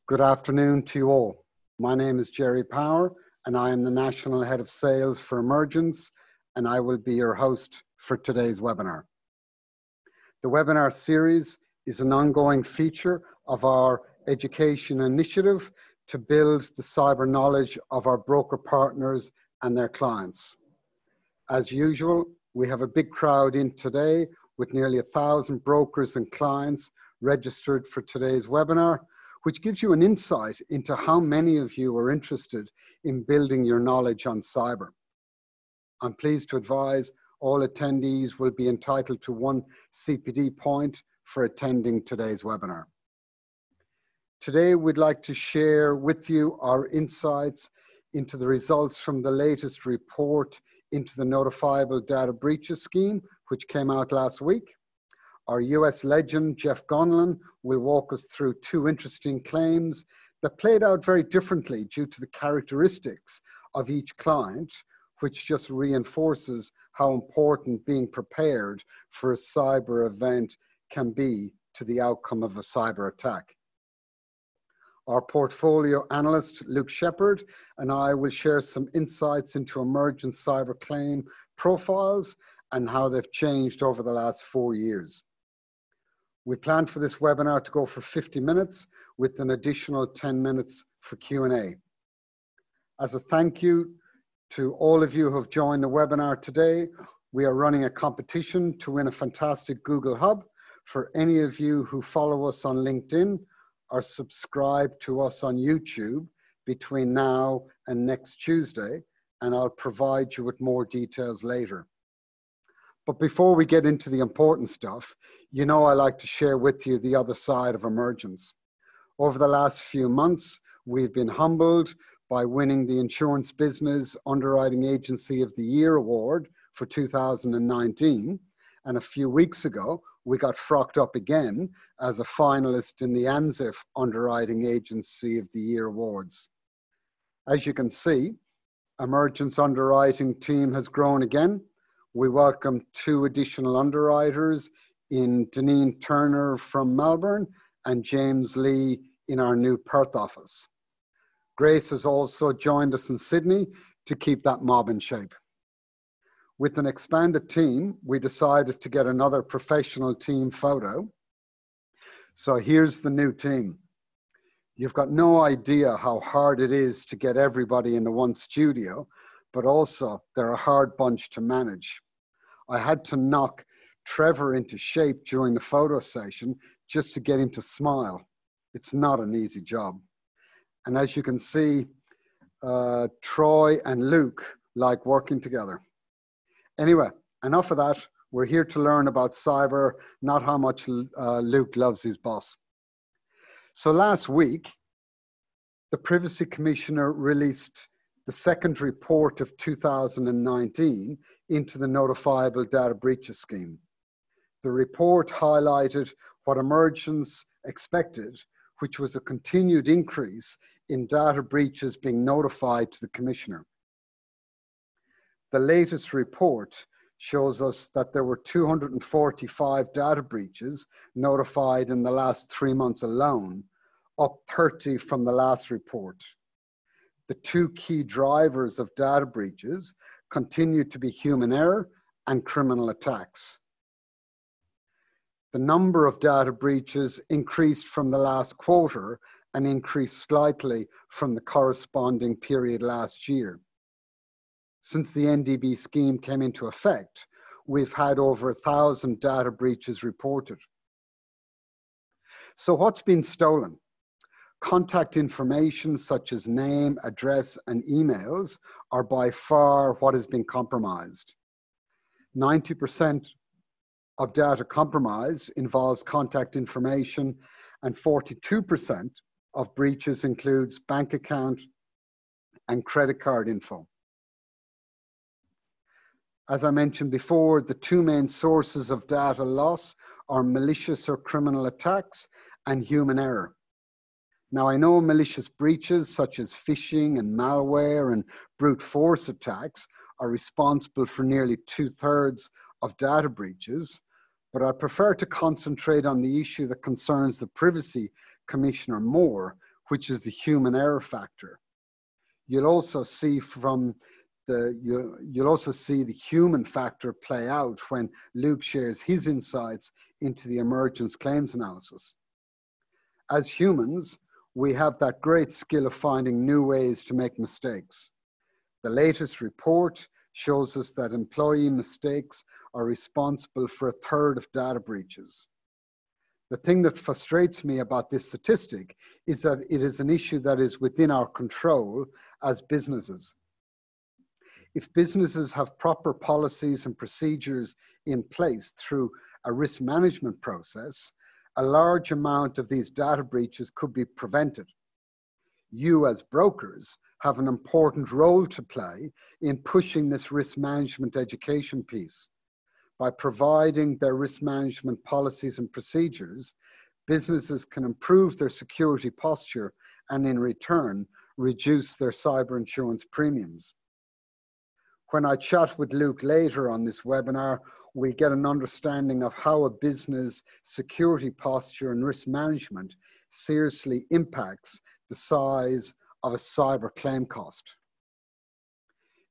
Good afternoon to you all. My name is Jerry Power and I am the National Head of Sales for Emergence, and I will be your host for today's webinar. The webinar series is an ongoing feature of our education initiative to build the cyber knowledge of our broker partners and their clients. As usual, we have a big crowd in today with nearly 1,000 brokers and clients registered for today's webinar, which gives you an insight into how many of you are interested in building your knowledge on cyber. I'm pleased to advise all attendees will be entitled to 1 CPD point for attending today's webinar. Today, we'd like to share with you our insights into the results from the latest report into the Notifiable Data Breaches Scheme, which came out last week. Our US legend, Jeff Gonlan, will walk us through 2 interesting claims that played out very differently due to the characteristics of each client, which just reinforces how important being prepared for a cyber event can be to the outcome of a cyber attack. Our portfolio analyst, Luke Shepard, and I will share some insights into emergent cyber claim profiles and how they've changed over the last 4 years. We plan for this webinar to go for 50 minutes with an additional 10 minutes for Q&A. As a thank you to all of you who have joined the webinar today, we are running a competition to win a fantastic Google Hub. For any of you who follow us on LinkedIn or subscribe to us on YouTube between now and next Tuesday, and I'll provide you with more details later. But before we get into the important stuff, you know I like to share with you the other side of emergence. Over the last few months, we've been humbled by winning the Insurance Business Underwriting Agency of the Year Award for 2019. And a few weeks ago, we got frocked up again as a finalist in the ANZIIF Underwriting Agency of the Year Awards. As you can see, Emergence underwriting team has grown again. We welcome 2 additional underwriters in Deneen Turner from Melbourne and James Lee in our new Perth office. Grace has also joined us in Sydney to keep that mob in shape. With an expanded team, we decided to get another professional team photo. So here's the new team. You've got no idea how hard it is to get everybody into one studio, but also they're a hard bunch to manage. I had to knock Trevor into shape during the photo session just to get him to smile. It's not an easy job. And as you can see, Troy and Luke like working together. Anyway, enough of that. We're here to learn about cyber, not how much Luke loves his boss. So last week, the Privacy Commissioner released the second report of 2019 into the Notifiable Data Breaches Scheme. The report highlighted what Emergence expected, which was a continued increase in data breaches being notified to the Commissioner. The latest report shows us that there were 245 data breaches notified in the last 3 months alone, up 30 from the last report. The 2 key drivers of data breaches continue to be human error and criminal attacks. The number of data breaches increased from the last quarter and increased slightly from the corresponding period last year. Since the NDB scheme came into effect, we've had over 1,000 data breaches reported. So what's been stolen? Contact information such as name, address, and emails are by far what has been compromised. 90% of data compromised involves contact information, and 42% of breaches includes bank account and credit card info. As I mentioned before, the 2 main sources of data loss are malicious or criminal attacks and human error. Now, I know malicious breaches such as phishing and malware and brute force attacks are responsible for nearly 2/3 of data breaches, but I prefer to concentrate on the issue that concerns the Privacy Commissioner more, which is the human error factor. You'll also see you'll also see the human factor play out when Luke shares his insights into the emergence claims analysis. As humans, we have that great skill of finding new ways to make mistakes. The latest report shows us that employee mistakes are responsible for 1/3 of data breaches. The thing that frustrates me about this statistic is that it is an issue that is within our control as businesses. If businesses have proper policies and procedures in place through a risk management process, a large amount of these data breaches could be prevented. You as brokers have an important role to play in pushing this risk management education piece. By providing their risk management policies and procedures, businesses can improve their security posture and in return, reduce their cyber insurance premiums. When I chat with Luke later on this webinar, we get an understanding of how a business security posture and risk management seriously impacts the size of a cyber claim cost.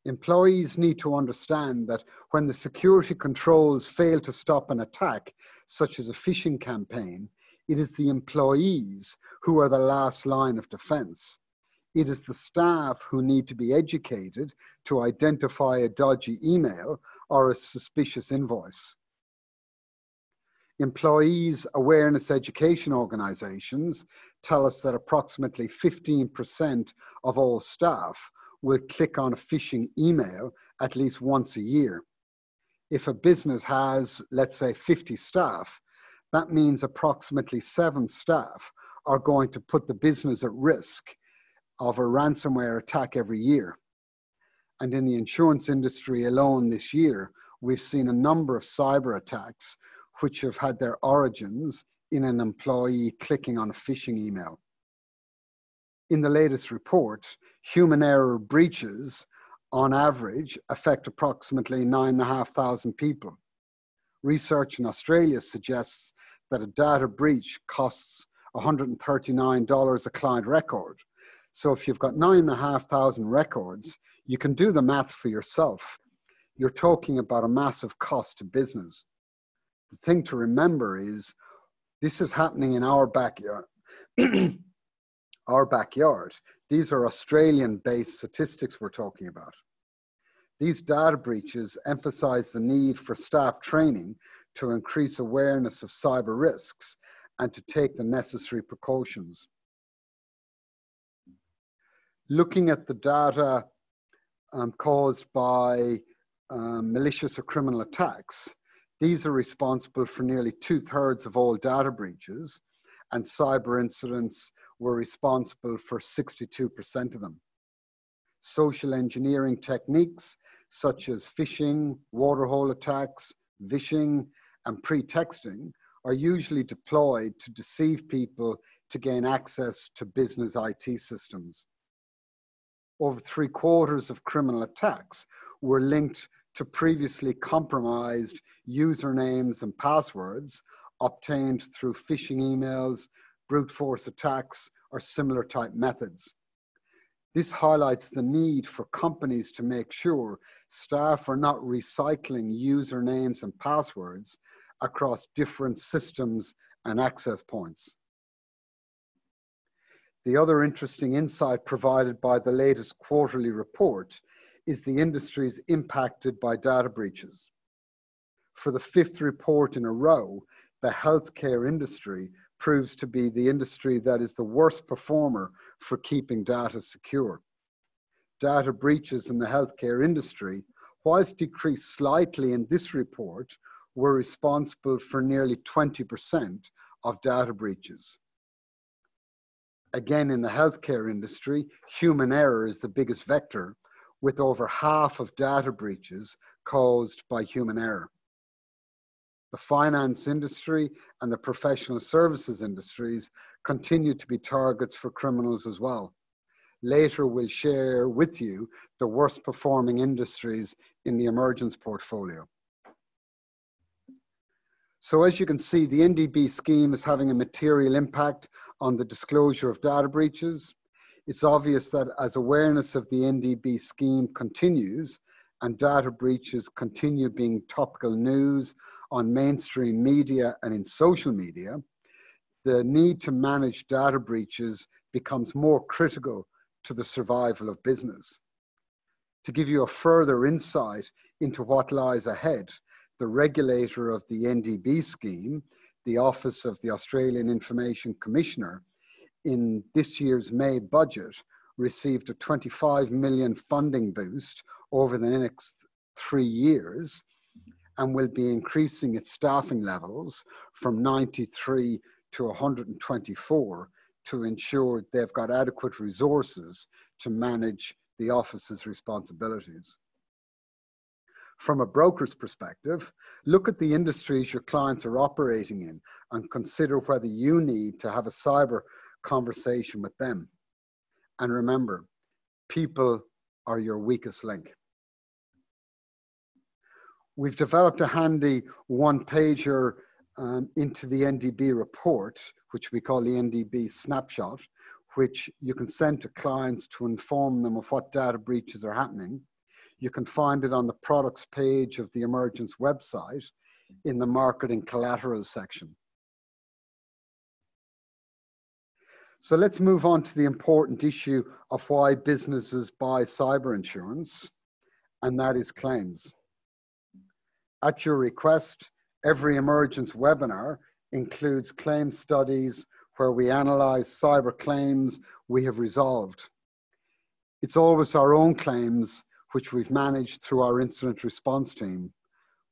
Employees need to understand that when the security controls fail to stop an attack, such as a phishing campaign, it is the employees who are the last line of defense. It is the staff who need to be educated to identify a dodgy email or a suspicious invoice. Employees awareness education organizations tell us that approximately 15% of all staff will click on a phishing email at least once a year. If a business has, let's say, 50 staff, that means approximately 7 staff are going to put the business at risk of a ransomware attack every year. And in the insurance industry alone this year, we've seen a number of cyber attacks which have had their origins in an employee clicking on a phishing email. In the latest report, human error breaches, on average, affect approximately 9,500 people. Research in Australia suggests that a data breach costs $139 a client record. So if you've got 9,500 records, you can do the math for yourself. You're talking about a massive cost to business. The thing to remember is this is happening in our backyard. Our backyard. These are Australian-based statistics we're talking about. These data breaches emphasize the need for staff training to increase awareness of cyber risks and to take the necessary precautions. Looking at the data caused by malicious or criminal attacks, these are responsible for nearly 2/3 of all data breaches, and cyber incidents were responsible for 62% of them. Social engineering techniques such as phishing, waterhole attacks, vishing, and pretexting are usually deployed to deceive people to gain access to business IT systems. Over 3/4 of criminal attacks were linked to previously compromised usernames and passwords obtained through phishing emails, brute force attacks, or similar type methods. This highlights the need for companies to make sure staff are not recycling usernames and passwords across different systems and access points. The other interesting insight provided by the latest quarterly report is the industries impacted by data breaches. For the 5th report in a row, the healthcare industry proves to be the industry that is the worst performer for keeping data secure. Data breaches in the healthcare industry, whilst decreased slightly in this report, were responsible for nearly 20% of data breaches. Again, in the healthcare industry, human error is the biggest vector, with over half of data breaches caused by human error. The finance industry and the professional services industries continue to be targets for criminals as well. Later, we'll share with you the worst performing industries in the emergence portfolio. So as you can see, the NDB scheme is having a material impact on the disclosure of data breaches. It's obvious that as awareness of the NDB scheme continues and data breaches continue being topical news on mainstream media and in social media, the need to manage data breaches becomes more critical to the survival of business. To give you a further insight into what lies ahead, the regulator of the NDB scheme, the Office of the Australian Information Commissioner, in this year's May budget, received a $25 million funding boost over the next 3 years and will be increasing its staffing levels from 93 to 124 to ensure they've got adequate resources to manage the office's responsibilities. From a broker's perspective, look at the industries your clients are operating in and consider whether you need to have a cyber conversation with them. And remember, people are your weakest link. We've developed a handy one-pager into the NDB report, which we call the NDB snapshot, which you can send to clients to inform them of what data breaches are happening. You can find it on the products page of the Emergence website in the marketing collateral section. So let's move on to the important issue of why businesses buy cyber insurance, and that is claims. At your request, every Emergence webinar includes claim studies where we analyze cyber claims we have resolved. It's always our own claims which we've managed through our incident response team.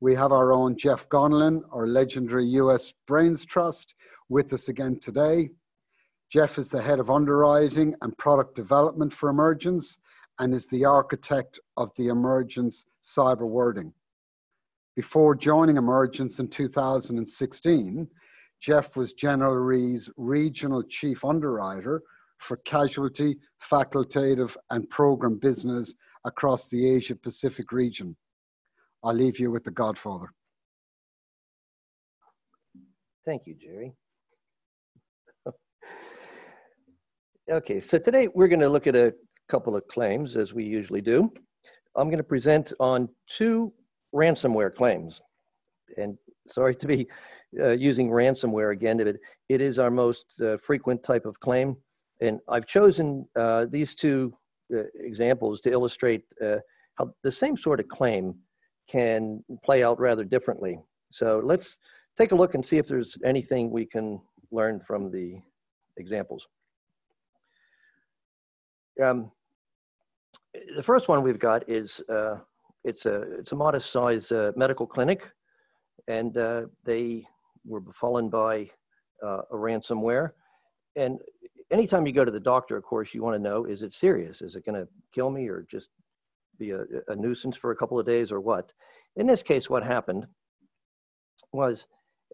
We have our own Jeff Gonlin, our legendary US Brains Trust, with us again today. Jeff is the head of underwriting and product development for Emergence and is the architect of the Emergence cyber wording. Before joining Emergence in 2016, Jeff was General Re's regional chief underwriter for casualty, facultative, and program business across the Asia Pacific region. I'll leave you with the Godfather. Thank you, Jerry. Okay, so today we're going to look at a couple of claims, as we usually do. I'm going to present on 2 ransomware claims. And sorry to be using ransomware again, but it is our most frequent type of claim. And I've chosen these 2 examples to illustrate how the same sort of claim can play out rather differently. So let's take a look and see if there's anything we can learn from the examples. The first one we've got is it's a modest size medical clinic, and they were befallen by a ransomware. And anytime you go to the doctor, of course, you want to know, is it serious? Is it going to kill me or just be a nuisance for a couple of days or what? In this case, what happened was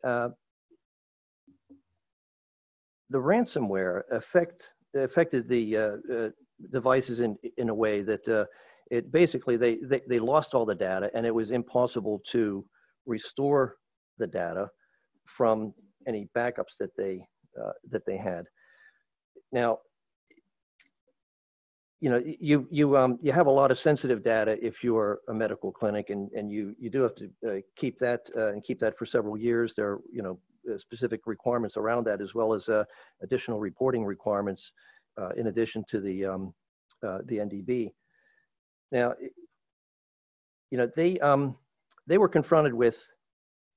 the ransomware affected the devices in a way that it basically, they lost all the data, and it was impossible to restore the data from any backups that they had. Now, you know, you have a lot of sensitive data if you're a medical clinic, and you do have to keep that and keep that for several years. There are, you know, specific requirements around that, as well as additional reporting requirements in addition to the NDB. Now, you know, they were confronted with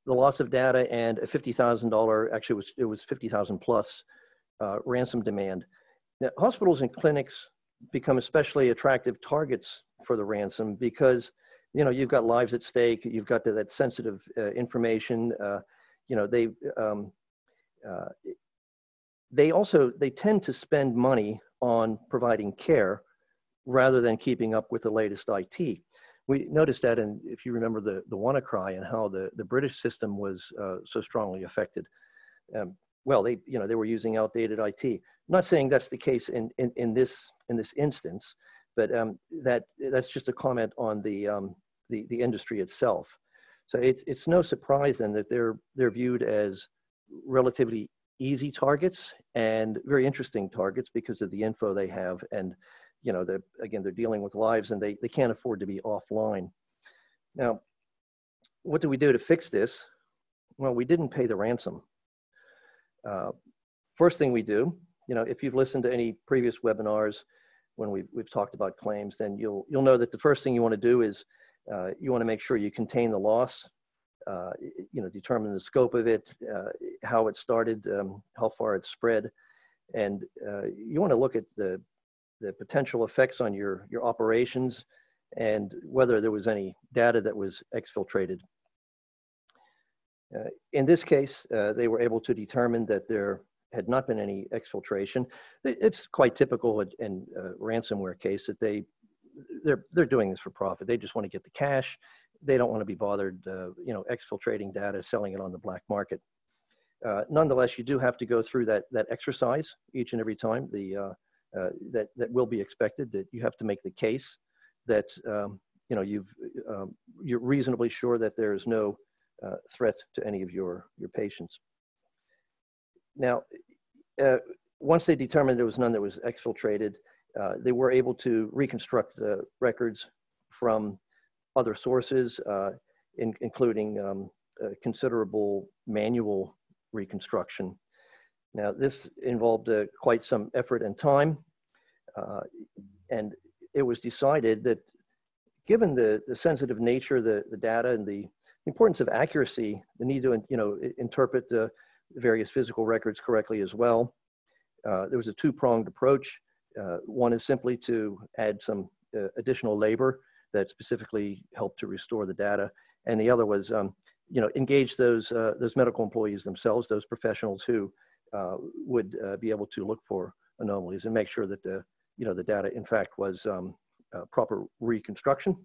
the loss of data and a $50,000, actually it was 50,000 plus ransom demand. Now, hospitals and clinics become especially attractive targets for the ransom because, you know, you've got lives at stake, you've got that sensitive information. You know, they tend to spend money on providing care rather than keeping up with the latest IT. We noticed that, and if you remember the WannaCry and how the British system was so strongly affected. Well, they were using outdated IT. I'm not saying that's the case in this instance, but that's just a comment on the industry itself. So it's no surprise then that they're viewed as relatively easy targets and very interesting targets because of the info they have. And, you know, they're dealing with lives and they can't afford to be offline. Now, what do we do to fix this? Well, we didn't pay the ransom. First thing we do, you know, if you've listened to any previous webinars when we've talked about claims, then you'll know that the first thing you want to do is you want to make sure you contain the loss, you know, determine the scope of it, how it started, how far it spread, and you want to look at the potential effects on your operations and whether there was any data that was exfiltrated. In this case, they were able to determine that there had not been any exfiltration. It's quite typical in ransomware case that they're doing this for profit. They just want to get the cash. They don't want to be bothered, you know, exfiltrating data, selling it on the black market. Nonetheless, you do have to go through that exercise each and every time. That will be expected. That you have to make the case that you know you're reasonably sure that there is no threat to any of your patients. Now, once they determined there was none that was exfiltrated, they were able to reconstruct the records from other sources, including considerable manual reconstruction. Now, this involved quite some effort and time, and it was decided that given the sensitive nature of the data and the importance of accuracy, the need to, you know, interpret the various physical records correctly as well, there was a two-pronged approach. One is simply to add some additional labor that specifically helped to restore the data, and the other was, you know, engage those medical employees themselves, those professionals who would be able to look for anomalies and make sure that the data in fact was proper reconstruction.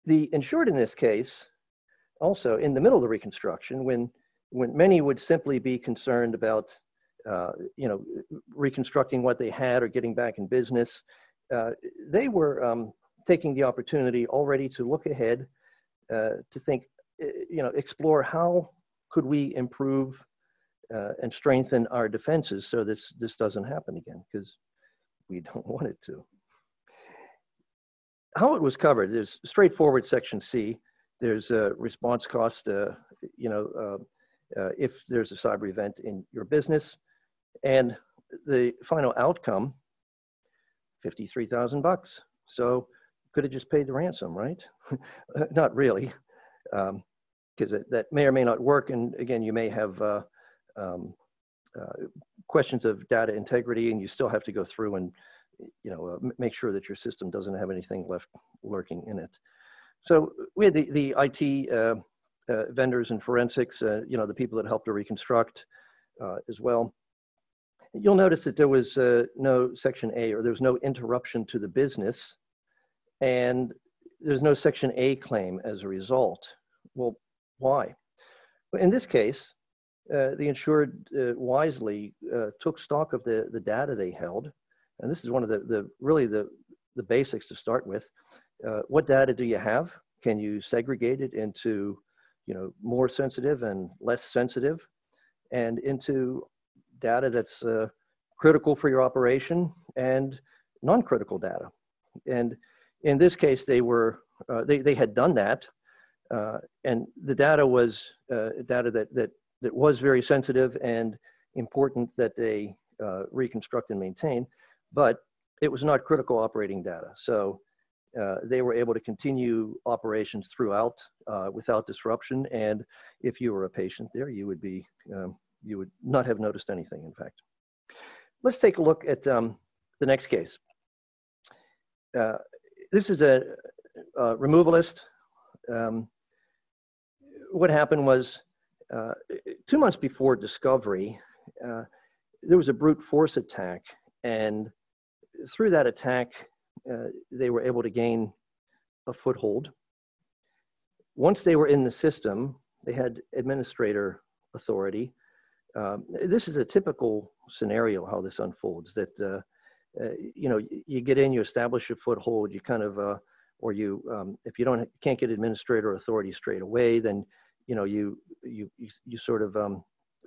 The insured in this case, also in the middle of the reconstruction, when many would simply be concerned about you know, reconstructing what they had or getting back in business, they were taking the opportunity already to look ahead, to think, you know, explore how could we improve and strengthen our defenses so this doesn't happen again, because we don't want it to. How it was covered is straightforward. Section C. There's a response cost, you know, if there's a cyber event in your business, and the final outcome, $53,000. So could have just paid the ransom, right? Not really, because that may or may not work. And again, you may have questions of data integrity, and you still have to go through and, you know, make sure that your system doesn't have anything left lurking in it. So we had the IT vendors and forensics, you know, the people that helped to reconstruct as well. You'll notice that there was no Section A, or there was no interruption to the business, and there's no Section A claim as a result. Well, why? Well, in this case, the insured wisely took stock of the data they held, and this is one of really the basics to start with. What data do you have? Can you segregate it into, you know, more sensitive and less sensitive, and into data that's critical for your operation and non-critical data? And in this case, they were they had done that, and the data was data that was very sensitive and important that they reconstruct and maintain, but it was not critical operating data. So they were able to continue operations throughout without disruption. And if you were a patient there, you would be you would not have noticed anything, in fact. Let's take a look at the next case. This is a removalist. What happened was 2 months before discovery, there was a brute force attack, and through that attack, they were able to gain a foothold. Once they were in the system, they had administrator authority. This is a typical scenario how this unfolds, that you know, you get in, you establish a foothold, you kind of or you if you can't get administrator authority straight away, then you know you sort of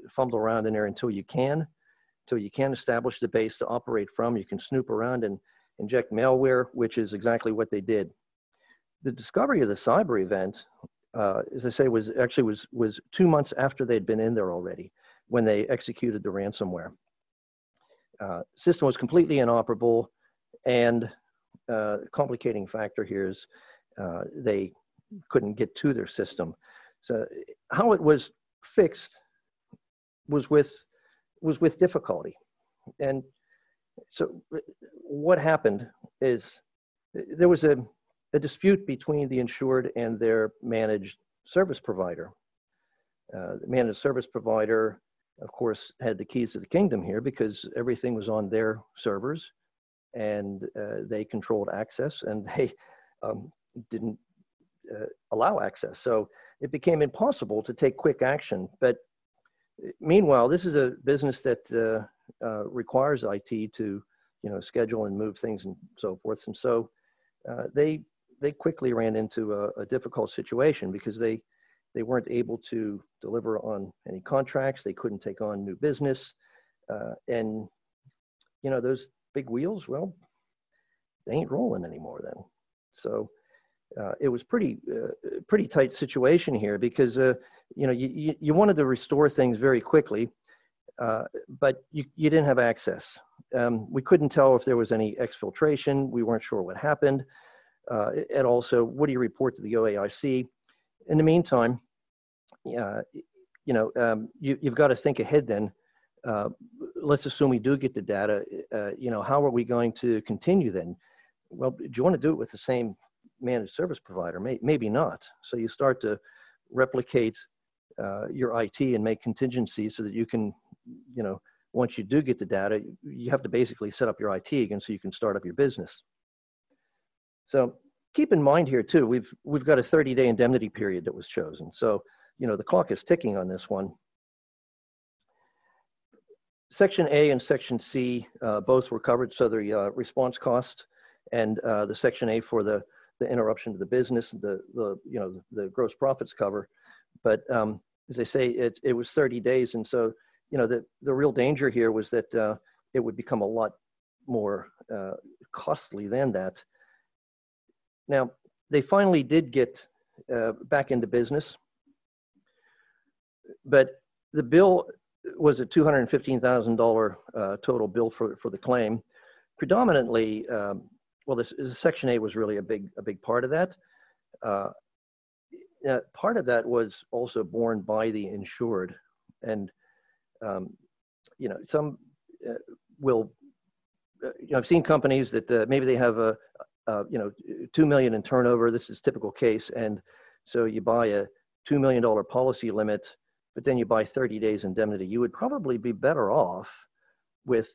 fumble around in there until you can establish the base to operate from. You can snoop around and inject malware, which is exactly what they did. The discovery of the cyber event, as I say, was 2 months after they'd been in there already when they executed the ransomware. System was completely inoperable, and complicating factor here is they couldn't get to their system. So how it was fixed was with difficulty. And so what happened is there was a dispute between the insured and their managed service provider. The managed service provider, of course, had the keys to the kingdom here because everything was on their servers, and they controlled access, and they didn't allow access. So it became impossible to take quick action. But meanwhile, this is a business that requires IT to, schedule and move things and so forth. And so they quickly ran into a difficult situation because they weren't able to deliver on any contracts. They couldn't take on new business. And, those big wheels, well, they ain't rolling anymore then. So it was pretty tight situation here because, you wanted to restore things very quickly, but you didn't have access. We couldn't tell if there was any exfiltration. We weren't sure what happened. And also, what do you report to the OAIC? In the meantime, you've got to think ahead then. Let's assume we do get the data. How are we going to continue then? Well, do you want to do it with the same managed service provider? Maybe not. So you start to replicate your IT and make contingencies so that you can, once you do get the data, you have to basically set up your IT again so you can start up your business. So keep in mind here too, we've got a 30-day indemnity period that was chosen. So, the clock is ticking on this one. Section A and Section C both were covered. So the response cost and the Section A for the interruption to the business, the gross profits cover. But as I say, it was 30 days. And so, the real danger here was that it would become a lot more costly than that. Now, they finally did get back into business, but the bill was a $215,000 total bill for the claim. Predominantly, this Section 8 was really a big part of that. Part of that was also borne by the insured, and some will. I've seen companies that maybe they have a $2 million in turnover. This is typical case, and so you buy a $2 million policy limit, but then you buy 30 days indemnity. You would probably be better off with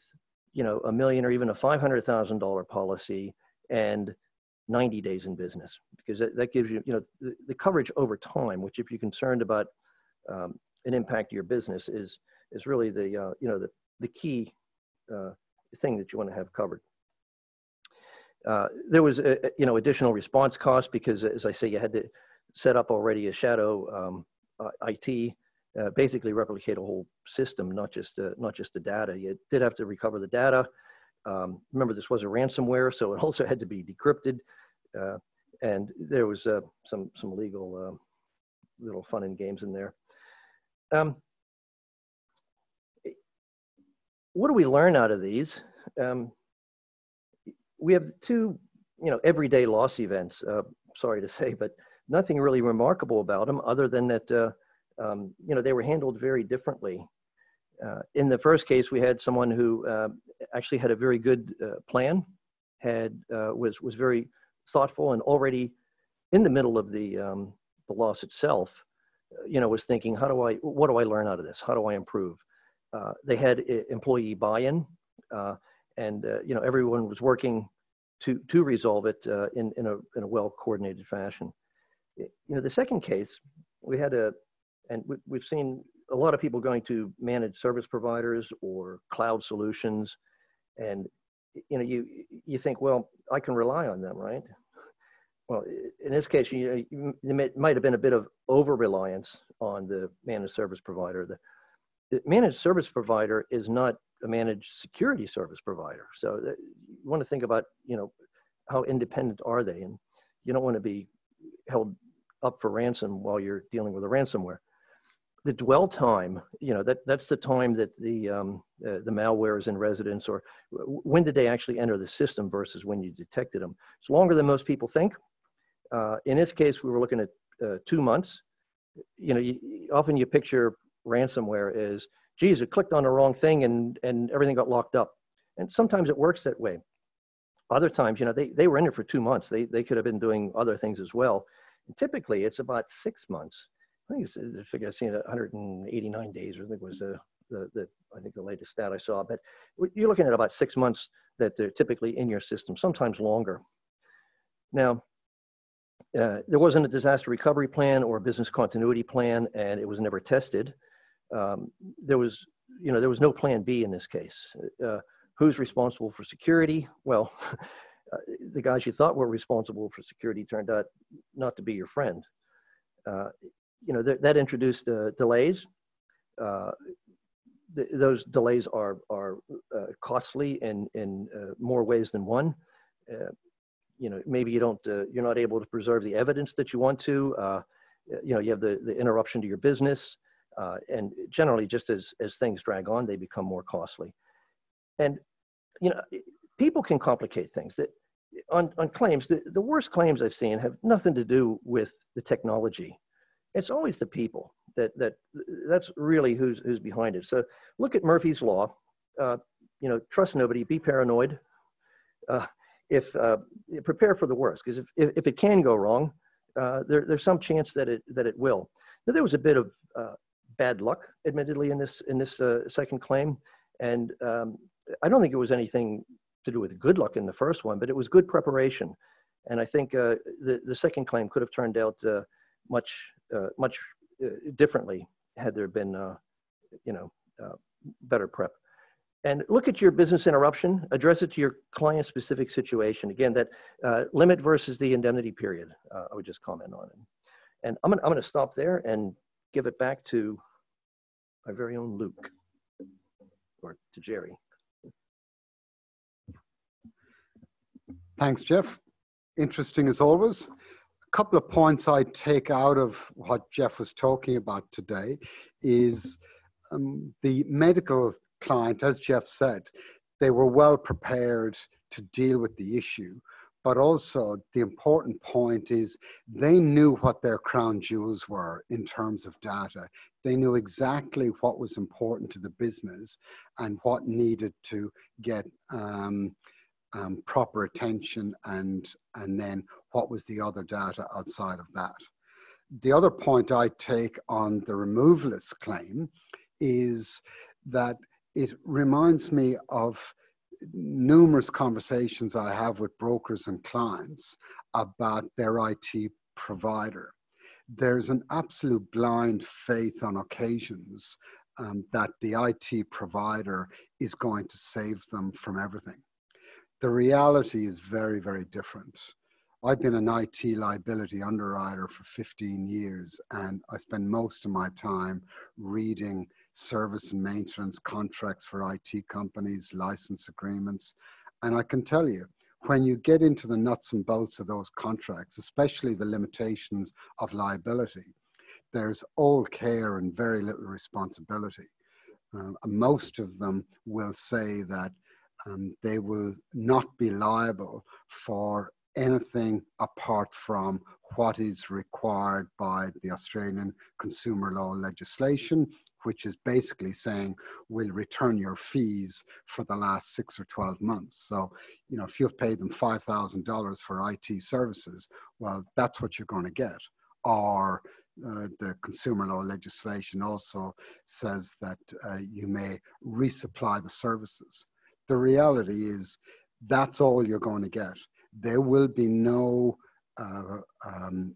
$1 million or even a $500,000 policy and 90 days in business, because that gives you the coverage over time, which if you're concerned about an impact to your business is really the key thing that you want to have covered. There was additional response costs because, as I say, you had to set up already a shadow IT, basically replicate a whole system, not just the data. You did have to recover the data. Remember, this was a ransomware, so it also had to be decrypted, and there was some legal little fun and games in there. What do we learn out of these? We have two, everyday loss events. Sorry to say, but nothing really remarkable about them, other than that, they were handled very differently. In the first case, we had someone who actually had a very good plan, was very thoughtful, and already in the middle of the loss itself, was thinking, what do I learn out of this? How do I improve? They had employee buy-in, and everyone was working to resolve it in a well-coordinated fashion. The second case, we had we've seen a lot of people going to managed service providers or cloud solutions, and you think, well, I can rely on them, right? Well, in this case, it might have been a bit of over-reliance on the managed service provider. the managed service provider is not a managed security service provider. So you want to think about, how independent are they? And you don't want to be held up for ransom while you're dealing with a ransomware. The dwell time, that's the time that the malware is in residence, or when did they actually enter the system versus when you detected them. It's longer than most people think. In this case, we were looking at 2 months. Often you picture ransomware as, geez, it clicked on the wrong thing and everything got locked up. And sometimes it works that way. Other times, they were in it for 2 months. They could have been doing other things as well. And typically, it's about 6 months. I think the figure I've seen 189 days. I think it was the latest stat I saw. But you're looking at about 6 months that they're typically in your system, sometimes longer. Now, there wasn't a disaster recovery plan or a business continuity plan, and it was never tested. There was no plan B in this case. Who's responsible for security? Well, the guys you thought were responsible for security turned out not to be your friend. That introduced delays. Those delays are costly in more ways than one. Maybe you're not able to preserve the evidence that you want to. You have the interruption to your business, and generally, just as things drag on, they become more costly. And people can complicate things. That on claims, the worst claims I've seen have nothing to do with the technology. It's always the people that's really who's behind it. So look at Murphy's Law. Trust nobody, be paranoid. Prepare for the worst, because if it can go wrong, there's some chance that it will. Now, there was a bit of bad luck, admittedly, in this second claim, and I don't think it was anything to do with good luck in the first one, but it was good preparation. And I think the second claim could have turned out much differently had there been better prep. And look at your business interruption, address it to your client-specific situation. Again, that limit versus the indemnity period, I would just comment on it. And I'm going to stop there and give it back to my very own Luke, or to Jerry. Thanks, Jeff. Interesting as always. A couple of points I take out of what Jeff was talking about today is the medical client, as Jeff said, they were well prepared to deal with the issue, but also the important point is they knew what their crown jewels were in terms of data. They knew exactly what was important to the business and what needed to get proper attention, and then what was the other data outside of that. The other point I take on the removalist claim is that it reminds me of numerous conversations I have with brokers and clients about their IT provider. There's an absolute blind faith on occasions that the IT provider is going to save them from everything. The reality is very, very different. I've been an IT liability underwriter for 15 years, and I spend most of my time reading service and maintenance contracts for IT companies, license agreements. And I can tell you, when you get into the nuts and bolts of those contracts, especially the limitations of liability, there's all care and very little responsibility. Most of them will say that they will not be liable for anything apart from what is required by the Australian consumer law legislation, which is basically saying we'll return your fees for the last 6 or 12 months. So, if you've paid them $5,000 for IT services, well, that's what you're going to get. Or the consumer law legislation also says that you may resupply the services. The reality is that's all you're going to get. There will be no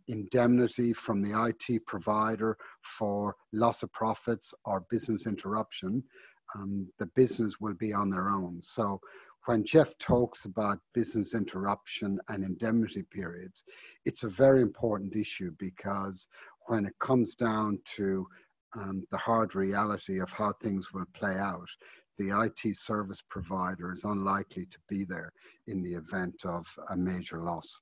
indemnity from the IT provider for loss of profits or business interruption. The business will be on their own. So when Jeff talks about business interruption and indemnity periods, it's a very important issue, because when it comes down to the hard reality of how things will play out, the IT service provider is unlikely to be there in the event of a major loss.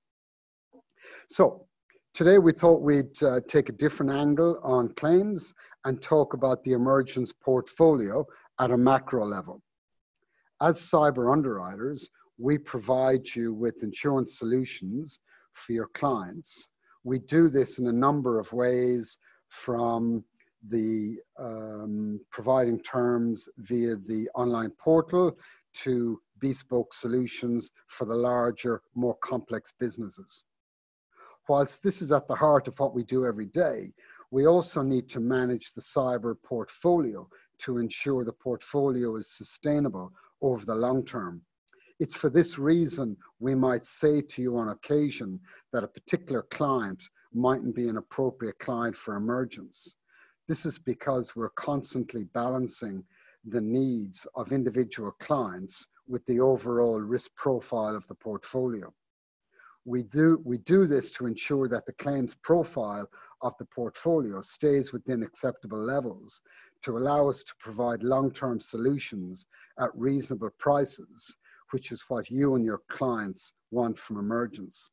So today we thought we'd take a different angle on claims and talk about the Emergence portfolio at a macro level. As cyber underwriters, we provide you with insurance solutions for your clients. We do this in a number of ways, from the providing terms via the online portal to bespoke solutions for the larger, more complex businesses. Whilst this is at the heart of what we do every day, we also need to manage the cyber portfolio to ensure the portfolio is sustainable over the long term. It's for this reason we might say to you on occasion that a particular client mightn't be an appropriate client for Emergence. This is because we're constantly balancing the needs of individual clients with the overall risk profile of the portfolio. We do this to ensure that the claims profile of the portfolio stays within acceptable levels, to allow us to provide long-term solutions at reasonable prices, which is what you and your clients want from Emergence.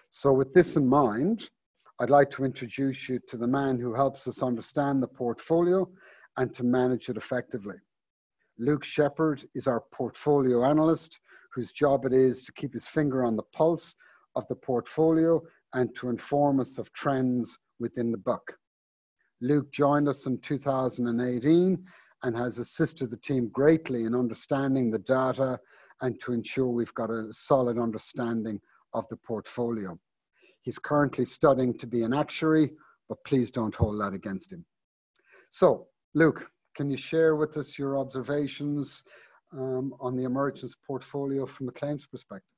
So with this in mind, I'd like to introduce you to the man who helps us understand the portfolio and to manage it effectively. Luke Shepherd is our portfolio analyst, whose job it is to keep his finger on the pulse of the portfolio and to inform us of trends within the book. Luke joined us in 2018 and has assisted the team greatly in understanding the data and to ensure we've got a solid understanding of the portfolio. He's currently studying to be an actuary, but please don't hold that against him. So, Luke, can you share with us your observations on the Emergence portfolio from a claims perspective?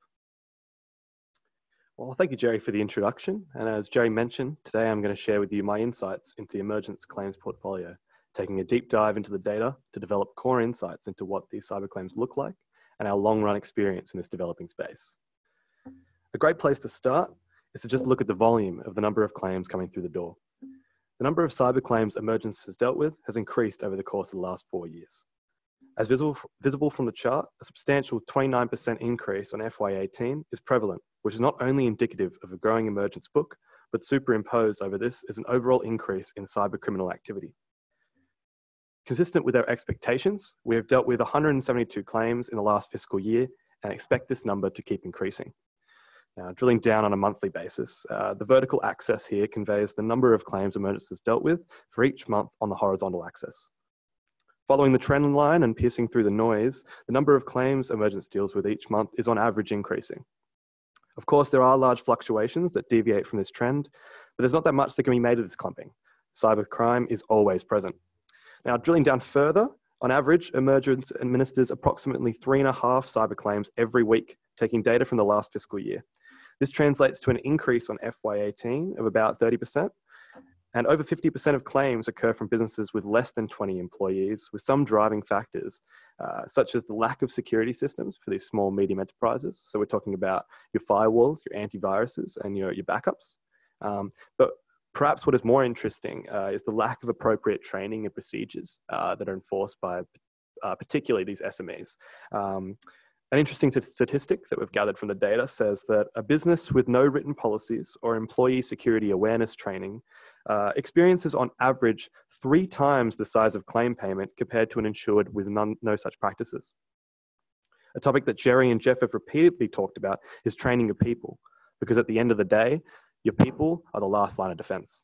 Well, thank you, Jerry, for the introduction. And as Jerry mentioned, today I'm going to share with you my insights into the Emergence claims portfolio, taking a deep dive into the data to develop core insights into what these cyber claims look like and our long-run experience in this developing space. A great place to start is to just look at the volume of the number of claims coming through the door. The number of cyber claims Emergence has dealt with has increased over the course of the last 4 years. As visible from the chart, a substantial 29% increase on FY18 is prevalent, which is not only indicative of a growing Emergence book, but superimposed over this is an overall increase in cyber criminal activity. Consistent with our expectations, we have dealt with 172 claims in the last fiscal year and expect this number to keep increasing. Now, drilling down on a monthly basis, the vertical axis here conveys the number of claims Emergence has dealt with for each month on the horizontal axis. Following the trend line and piercing through the noise, the number of claims Emergence deals with each month is on average increasing. Of course, there are large fluctuations that deviate from this trend, but there's not that much that can be made of this clumping. Cybercrime is always present. Now, drilling down further, on average, Emergence administers approximately 3.5 cyber claims every week, taking data from the last fiscal year. This translates to an increase on FY18 of about 30%, and over 50% of claims occur from businesses with less than 20 employees, with some driving factors, such as the lack of security systems for these small, medium enterprises. So we're talking about your firewalls, your antiviruses, and your backups. But perhaps what is more interesting is the lack of appropriate training and procedures that are enforced by particularly these SMEs. An interesting statistic that we've gathered from the data says that a business with no written policies or employee security awareness training experiences on average 3 times the size of claim payment compared to an insured with no such practices. A topic that Jerry and Jeff have repeatedly talked about is training your people, because at the end of the day, your people are the last line of defense.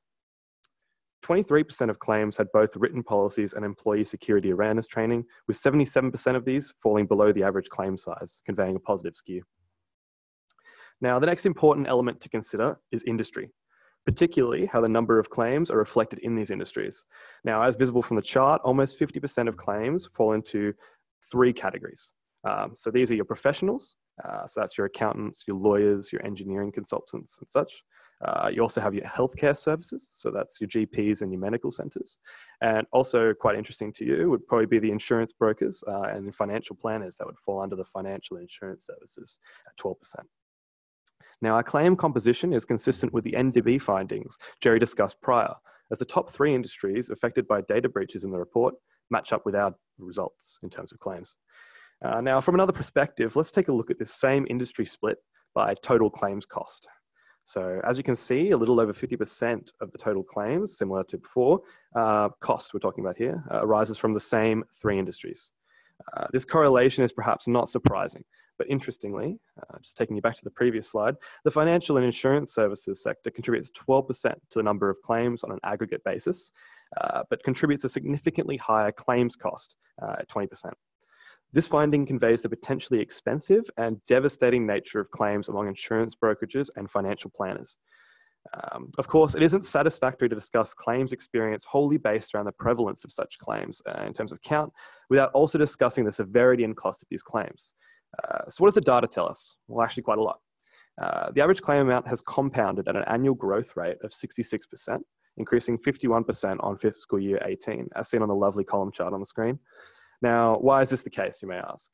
23% of claims had both written policies and employee security awareness training, with 77% of these falling below the average claim size, conveying a positive skew. Now, the next important element to consider is industry, particularly how the number of claims are reflected in these industries. Now, as visible from the chart, almost 50% of claims fall into 3 categories. So these are your professionals, so that's your accountants, your lawyers, your engineering consultants and such. You also have your healthcare services, so that's your GPs and your medical centres. And also quite interesting to you would probably be the insurance brokers and the financial planners that would fall under the financial insurance services at 12%. Now, our claim composition is consistent with the NDB findings Jerry discussed prior, as the top 3 industries affected by data breaches in the report match up with our results in terms of claims. Now, from another perspective, let's take a look at this same industry split by total claims cost. So as you can see, a little over 50% of the total claims, similar to before, cost we're talking about here, arises from the same 3 industries. This correlation is perhaps not surprising, but interestingly, just taking you back to the previous slide, the financial and insurance services sector contributes 12% to the number of claims on an aggregate basis, but contributes a significantly higher claims cost at 20%. This finding conveys the potentially expensive and devastating nature of claims among insurance brokerages and financial planners. Of course, it isn't satisfactory to discuss claims experience wholly based around the prevalence of such claims in terms of count, without also discussing the severity and cost of these claims. So what does the data tell us? Well, actually quite a lot. The average claim amount has compounded at an annual growth rate of 66%, increasing 51% on fiscal year 18, as seen on the lovely column chart on the screen. Now, why is this the case, you may ask?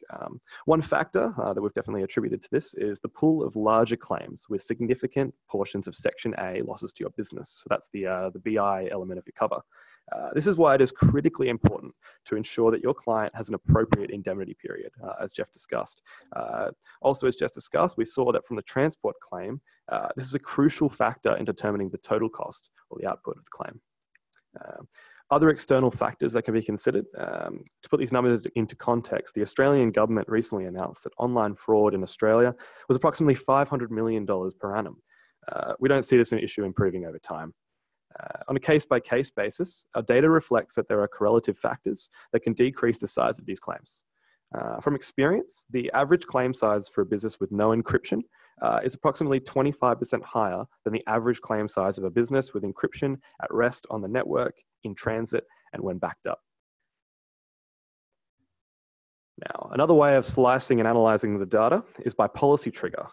One factor that we've definitely attributed to this is the pool of larger claims with significant portions of Section A losses to your business. So that's the BI element of your cover. This is why it is critically important to ensure that your client has an appropriate indemnity period, as Jeff discussed. Also, as Jeff discussed, we saw that from the transport claim, this is a crucial factor in determining the total cost or the output of the claim. Other external factors that can be considered, to put these numbers into context, the Australian government recently announced that online fraud in Australia was approximately $500 million per annum. We don't see this as an issue improving over time. On a case-by-case basis, our data reflects that there are correlative factors that can decrease the size of these claims. From experience, the average claim size for a business with no encryption is approximately 25% higher than the average claim size of a business with encryption at rest on the network, in transit, and when backed up. Now, another way of slicing and analyzing the data is by policy trigger.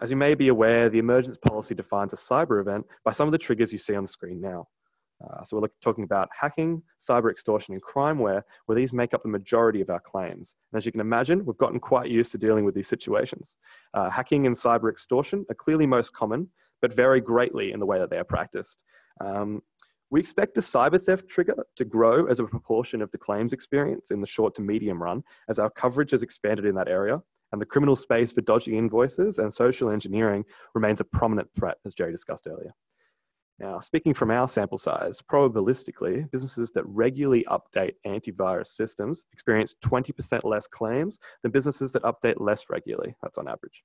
As you may be aware, the emergence policy defines a cyber event by some of the triggers you see on the screen now. So we're talking about hacking, cyber extortion, and crimeware, where these make up the majority of our claims. And as you can imagine, we've gotten quite used to dealing with these situations. Hacking and cyber extortion are clearly most common, but vary greatly in the way that they are practiced. We expect the cyber theft trigger to grow as a proportion of the claims experience in the short to medium run, as our coverage has expanded in that area, and the criminal space for dodgy invoices and social engineering remains a prominent threat, as Jerry discussed earlier. Now, speaking from our sample size, probabilistically, businesses that regularly update antivirus systems experience 20% less claims than businesses that update less regularly. That's on average.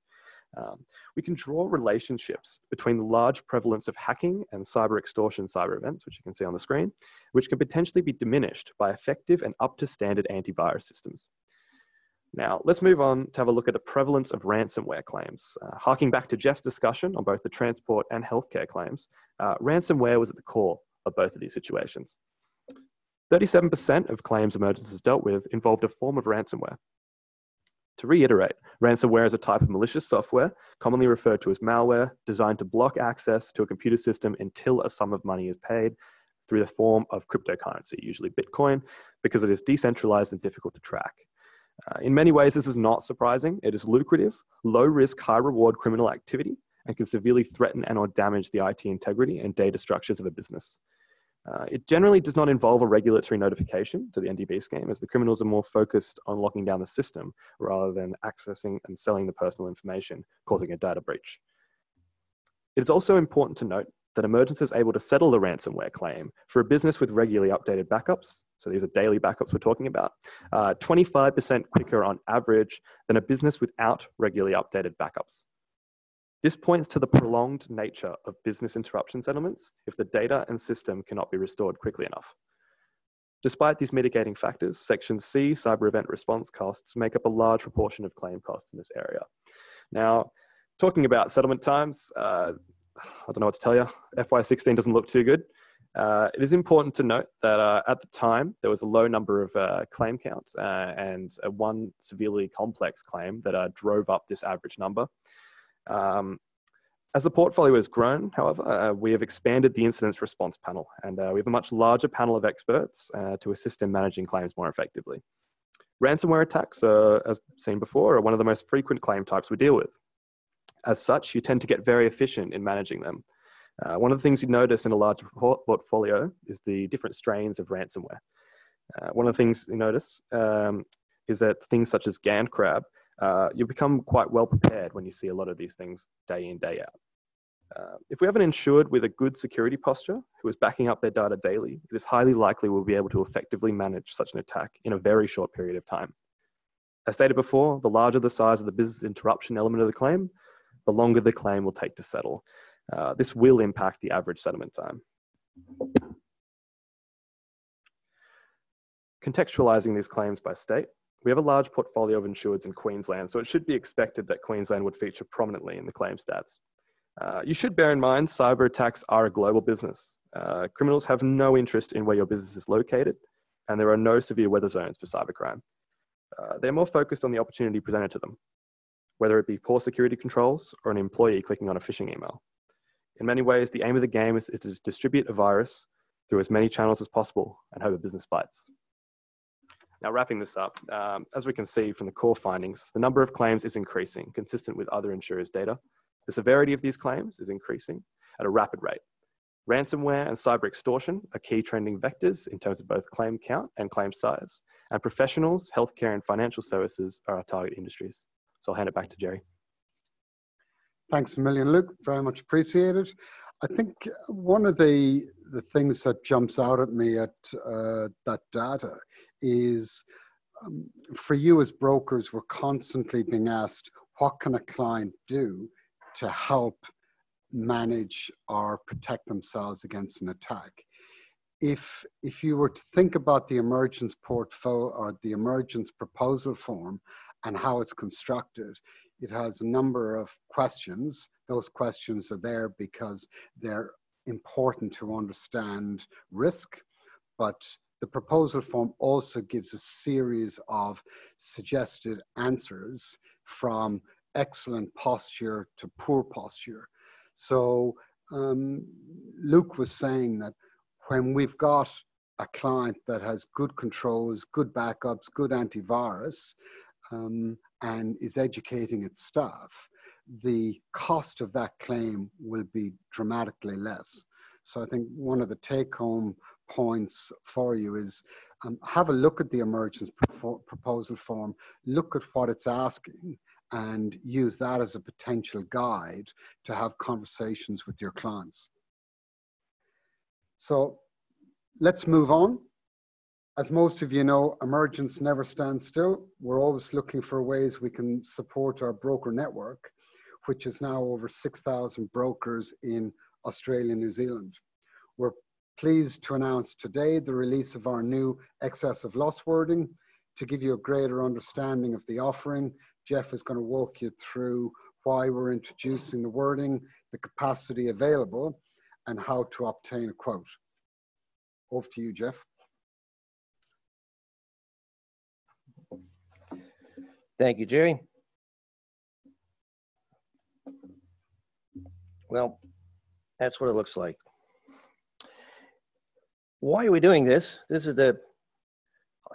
We can draw relationships between the large prevalence of hacking and cyber extortion cyber events, which you can see on the screen, which can potentially be diminished by effective and up-to-standard antivirus systems. Now, let's move on to have a look at the prevalence of ransomware claims. Harking back to Jeff's discussion on both the transport and healthcare claims, ransomware was at the core of both of these situations. 37% of claims emergencies dealt with involved a form of ransomware. To reiterate, ransomware is a type of malicious software, commonly referred to as malware, designed to block access to a computer system until a sum of money is paid through the form of cryptocurrency, usually Bitcoin, because it is decentralized and difficult to track. In many ways, this is not surprising. It is lucrative, low-risk, high-reward criminal activity and can severely threaten and or damage the IT integrity and data structures of a business. It generally does not involve a regulatory notification to the NDB scheme, as the criminals are more focused on locking down the system rather than accessing and selling the personal information, causing a data breach. It is also important to note that Emergence is able to settle the ransomware claim for a business with regularly updated backups. So these are daily backups we're talking about, 25% quicker on average than a business without regularly updated backups. This points to the prolonged nature of business interruption settlements if the data and system cannot be restored quickly enough. Despite these mitigating factors, Section C cyber event response costs make up a large proportion of claim costs in this area. Now, talking about settlement times, I don't know what to tell you, FY16 doesn't look too good. It is important to note that at the time, there was a low number of claim count and one severely complex claim that drove up this average number. As the portfolio has grown, however, we have expanded the incident response panel, and we have a much larger panel of experts to assist in managing claims more effectively. Ransomware attacks, as seen before, are one of the most frequent claim types we deal with. As such, you tend to get very efficient in managing them. One of the things you notice in a large portfolio is the different strains of ransomware. One of the things you notice is that things such as GandCrab, you become quite well prepared when you see a lot of these things day in, day out. If we have an insured with a good security posture who is backing up their data daily, it is highly likely we'll be able to effectively manage such an attack in a very short period of time. As stated before, the larger the size of the business interruption element of the claim, the longer the claim will take to settle. This will impact the average settlement time. Contextualizing these claims by state, we have a large portfolio of insureds in Queensland, so it should be expected that Queensland would feature prominently in the claim stats. You should bear in mind cyber attacks are a global business. Criminals have no interest in where your business is located, and there are no severe weather zones for cybercrime. They're more focused on the opportunity presented to them, whether it be poor security controls or an employee clicking on a phishing email. In many ways, the aim of the game is to distribute a virus through as many channels as possible and hope a business bites. Now, wrapping this up, as we can see from the core findings, the number of claims is increasing, consistent with other insurers' data. The severity of these claims is increasing at a rapid rate. Ransomware and cyber extortion are key trending vectors in terms of both claim count and claim size, and professionals, healthcare, and financial services are our target industries. So I'll hand it back to Jerry. Thanks a million, Luke. Very much appreciated. I think one of the things that jumps out at me at that data is for you as brokers, we're constantly being asked, what can a client do to help manage or protect themselves against an attack? If you were to think about the emergence portfolio or the emergence proposal form and how it's constructed, it has a number of questions. Those questions are there because they're important to understand risk, but the proposal form also gives a series of suggested answers from excellent posture to poor posture. So Luke was saying that when we've got a client that has good controls, good backups, good antivirus, and is educating its staff, the cost of that claim will be dramatically less. So I think one of the take-home points for you is have a look at the emergence proposal form, look at what it's asking, and use that as a potential guide to have conversations with your clients. So let's move on. As most of you know, emergence never stands still. We're always looking for ways we can support our broker network, which is now over 6,000 brokers in Australia and New Zealand. We're pleased to announce today the release of our new excess of loss wording. To give you a greater understanding of the offering, Jeff is going to walk you through why we're introducing the wording, the capacity available, and how to obtain a quote. Over to you, Jeff. Thank you, Jerry. Well, that's what it looks like. Why are we doing this? This is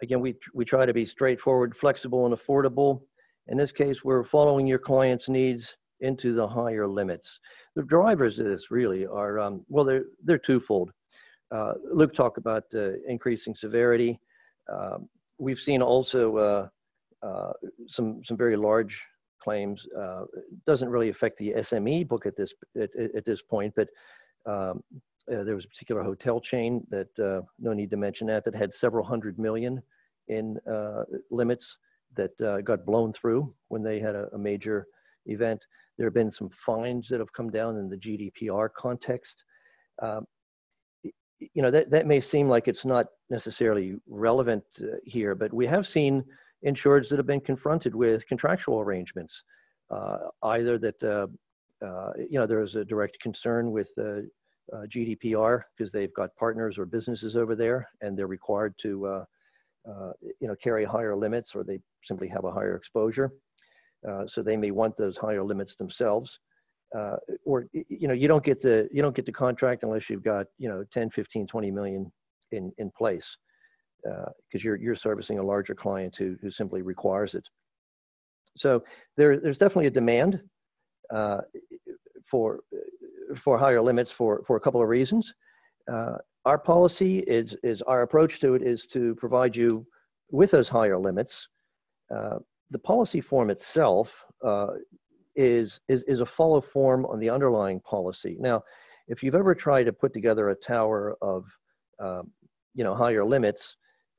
again, we try to be straightforward, flexible, and affordable. In this case, we're following your client's needs into the higher limits. The drivers of this really are, well, they're twofold. Luke talked about increasing severity. We've seen also some very large claims. Doesn't really affect the SME book at this point, but there was a particular hotel chain that, no need to mention that had several $100 million in limits that got blown through when they had a major event. There have been some fines that have come down in the GDPR context. You know, that may seem like it's not necessarily relevant here, but we have seen insureds that have been confronted with contractual arrangements, either that, you know, there's a direct concern with GDPR because they've got partners or businesses over there and they're required to, you know, carry higher limits, or they simply have a higher exposure. So they may want those higher limits themselves. Or, you know, you don't get the contract unless you've got, you know, 10, 15, 20 million in place, because you're servicing a larger client who simply requires it. So there's definitely a demand for for higher limits for a couple of reasons. Our policy our approach to it is to provide you with those higher limits. The policy form itself is a follow form on the underlying policy. Now, if you've ever tried to put together a tower of higher limits,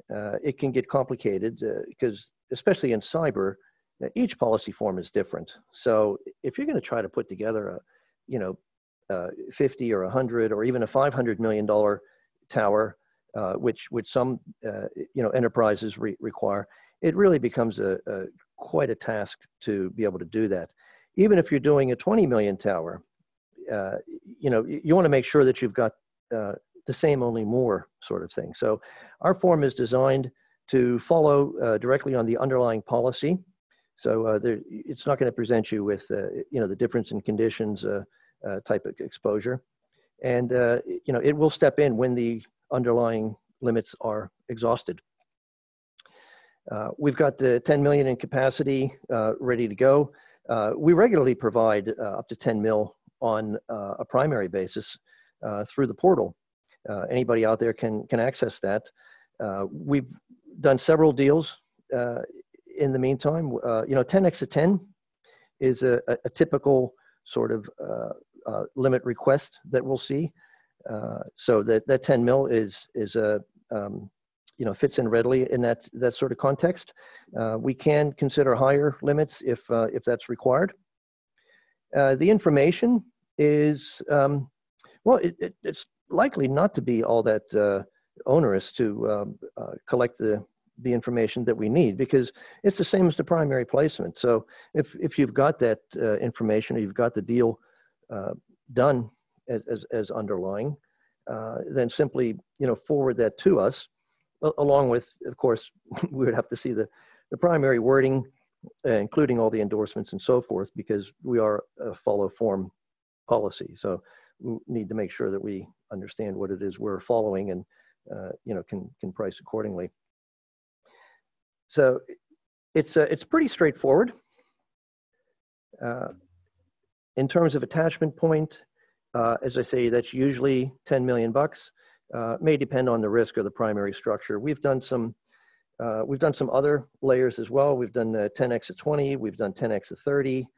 it can get complicated because, especially in cyber, each policy form is different. So if you're going to try to put together a 50 or 100 or even a $500 million tower, which some enterprises require, it really becomes quite a task to be able to do that. Even if you're doing a 20 million tower, you want to make sure that you've got the same, only more sort of thing. So our form is designed to follow directly on the underlying policy. So it's not going to present you with, the difference in conditions type of exposure. And, it will step in when the underlying limits are exhausted. We've got the 10 million in capacity ready to go. We regularly provide up to 10 mil on a primary basis through the portal. Anybody out there can access that. We've done several deals in the meantime. 10x to 10 is a typical sort of limit request that we'll see. So that 10 mil is fits in readily in that sort of context. We can consider higher limits if that's required. The information is, it's likely not to be all that onerous to collect the information that we need, because it's the same as the primary placement. So if you've got that information, or you've got the deal done as underlying, then simply forward that to us, along with, of course, we would have to see the primary wording, including all the endorsements and so forth, because we are a follow form policy. So we need to make sure that we understand what it is we're following and can price accordingly. So it's pretty straightforward. In terms of attachment point, as I say, that's usually 10 million bucks. May depend on the risk of the primary structure. We've done some other layers as well. We've done 10x of 20. We've done 10x of 30.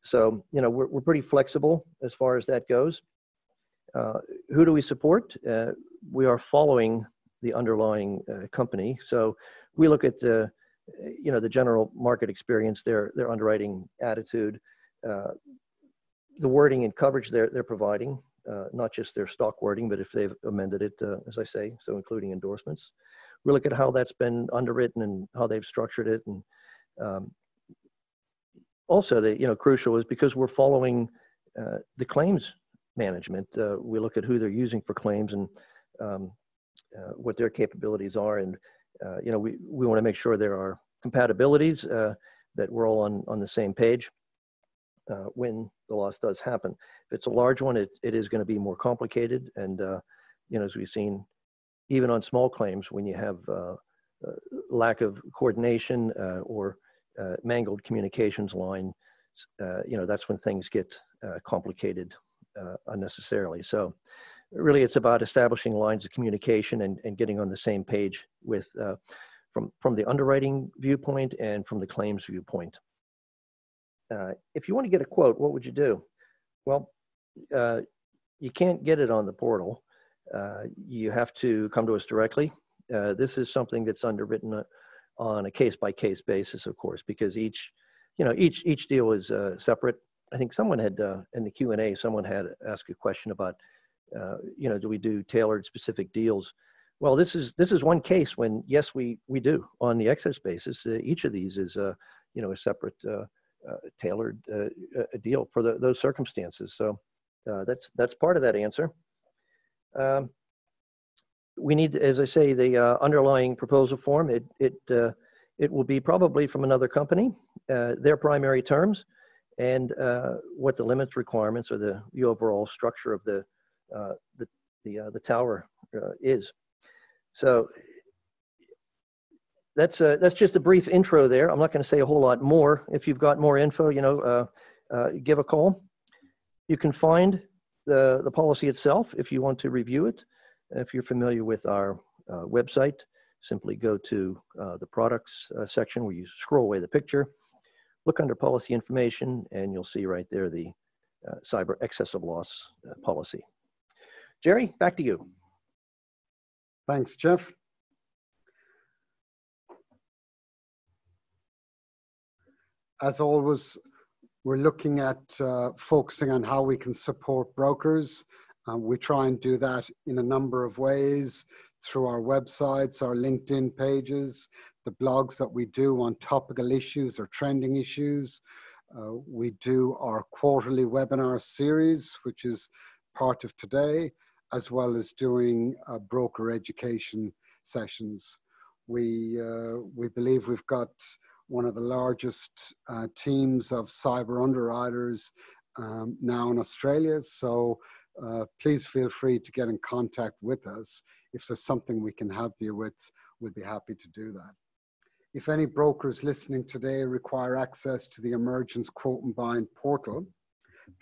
So we're pretty flexible as far as that goes. Who do we support? We are following the underlying company. So we look at the general market experience, their underwriting attitude, the wording and coverage they're providing. Not just their stock wording, but if they've amended it, as I say, so including endorsements. We look at how that's been underwritten and how they've structured it. And also, crucial is because we're following the claims management. We look at who they're using for claims and what their capabilities are. And, we want to make sure there are compatibilities, that we're all on the same page. When the loss does happen. If it's a large one, it is going to be more complicated. And, as we've seen, even on small claims, when you have lack of coordination or mangled communications line, that's when things get complicated unnecessarily. So really, it's about establishing lines of communication and getting on the same page with from the underwriting viewpoint and from the claims viewpoint. If you want to get a quote, what would you do? Well, you can't get it on the portal. You have to come to us directly. This is something that's underwritten on a case-by-case basis, of course, because each deal is separate. I think someone had in the Q&A, someone had asked a question about, do we do tailored specific deals? Well, this is one case when yes, we do on the excess basis. Each of these is a separate. Tailored a deal for those circumstances. So that's part of that answer. We need, as I say, the underlying proposal form. It will be probably from another company, their primary terms, and what the limits requirements or the overall structure of the tower is. So that's just a brief intro there. I'm not going to say a whole lot more. If you've got more info, give a call. You can find the policy itself if you want to review it. If you're familiar with our website, simply go to the products section where you scroll away the picture, look under policy information, and you'll see right there the cyber excess of loss policy. Jerry, back to you. Thanks, Jeff. As always, we're looking at focusing on how we can support brokers. We try and do that in a number of ways through our websites, our LinkedIn pages, the blogs that we do on topical issues or trending issues. We do our quarterly webinar series, which is part of today, as well as doing broker education sessions. We believe we've got one of the largest teams of cyber underwriters now in Australia. So please feel free to get in contact with us. If there's something we can help you with, we'll be happy to do that. If any brokers listening today require access to the Emergence Quote and Bind portal,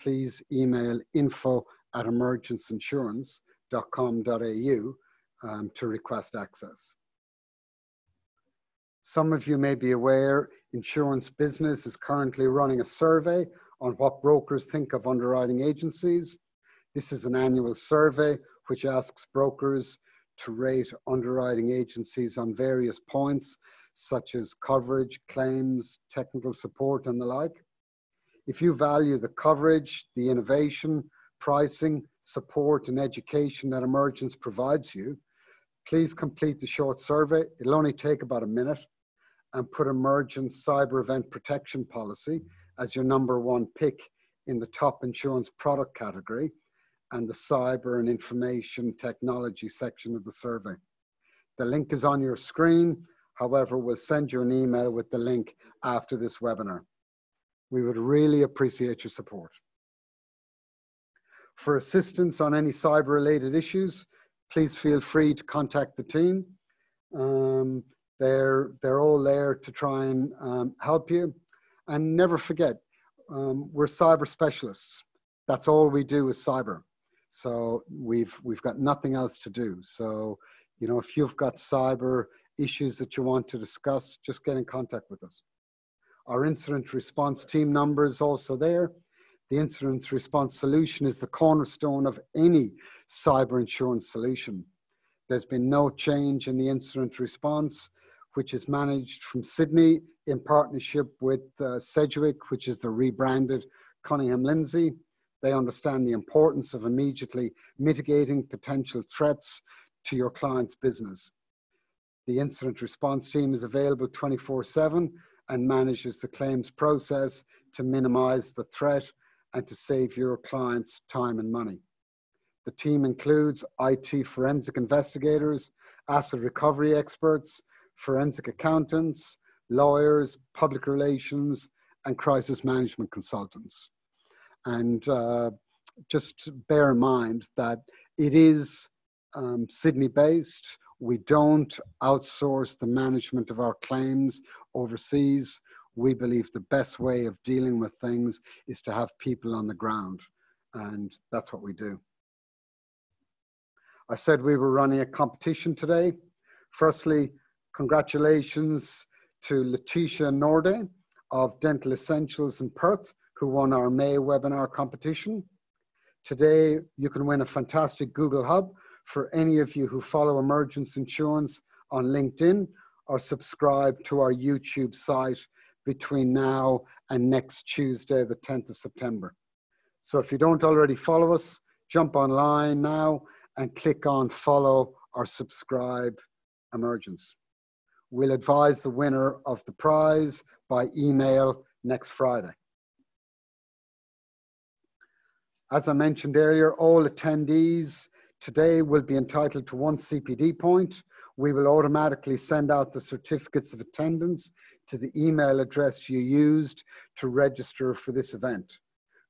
please email info@emergenceinsurance.com.au to request access. Some of you may be aware, Insurance Business is currently running a survey on what brokers think of underwriting agencies. This is an annual survey which asks brokers to rate underwriting agencies on various points, such as coverage, claims, technical support, and the like. If you value the coverage, the innovation, pricing, support, and education that Emergence provides you, please complete the short survey. It'll only take about a minute, and put Emergence Cyber Event Protection Policy as your #1 pick in the top insurance product category and the cyber and information technology section of the survey. The link is on your screen. However, we'll send you an email with the link after this webinar. We would really appreciate your support. For assistance on any cyber-related issues, please feel free to contact the team. They're all there to try and help you. And never forget, we're cyber specialists. That's all we do is cyber. So we've got nothing else to do. So, you know, if you've got cyber issues that you want to discuss, just get in contact with us. Our incident response team number is also there. The incident response solution is the cornerstone of any cyber insurance solution. There's been no change in the incident response, which is managed from Sydney in partnership with Sedgwick, which is the rebranded Cunningham Lindsay. They understand the importance of immediately mitigating potential threats to your client's business. The incident response team is available 24/7 and manages the claims process to minimize the threat and to save your clients time and money. The team includes IT forensic investigators, asset recovery experts, forensic accountants, lawyers, public relations, and crisis management consultants. And just bear in mind that it is Sydney-based. We don't outsource the management of our claims overseas. We believe the best way of dealing with things is to have people on the ground, and that's what we do. I said we were running a competition today. Firstly, congratulations to Letitia Norde of Dental Essentials in Perth, who won our May webinar competition. Today, you can win a fantastic Google Hub for any of you who follow Emergence Insurance on LinkedIn or subscribe to our YouTube site between now and next Tuesday, the 10th of September. So if you don't already follow us, jump online now and click on follow or subscribe Emergence. We'll advise the winner of the prize by email next Friday. As I mentioned earlier, all attendees today will be entitled to 1 CPD point. We will automatically send out the certificates of attendance to the email address you used to register for this event.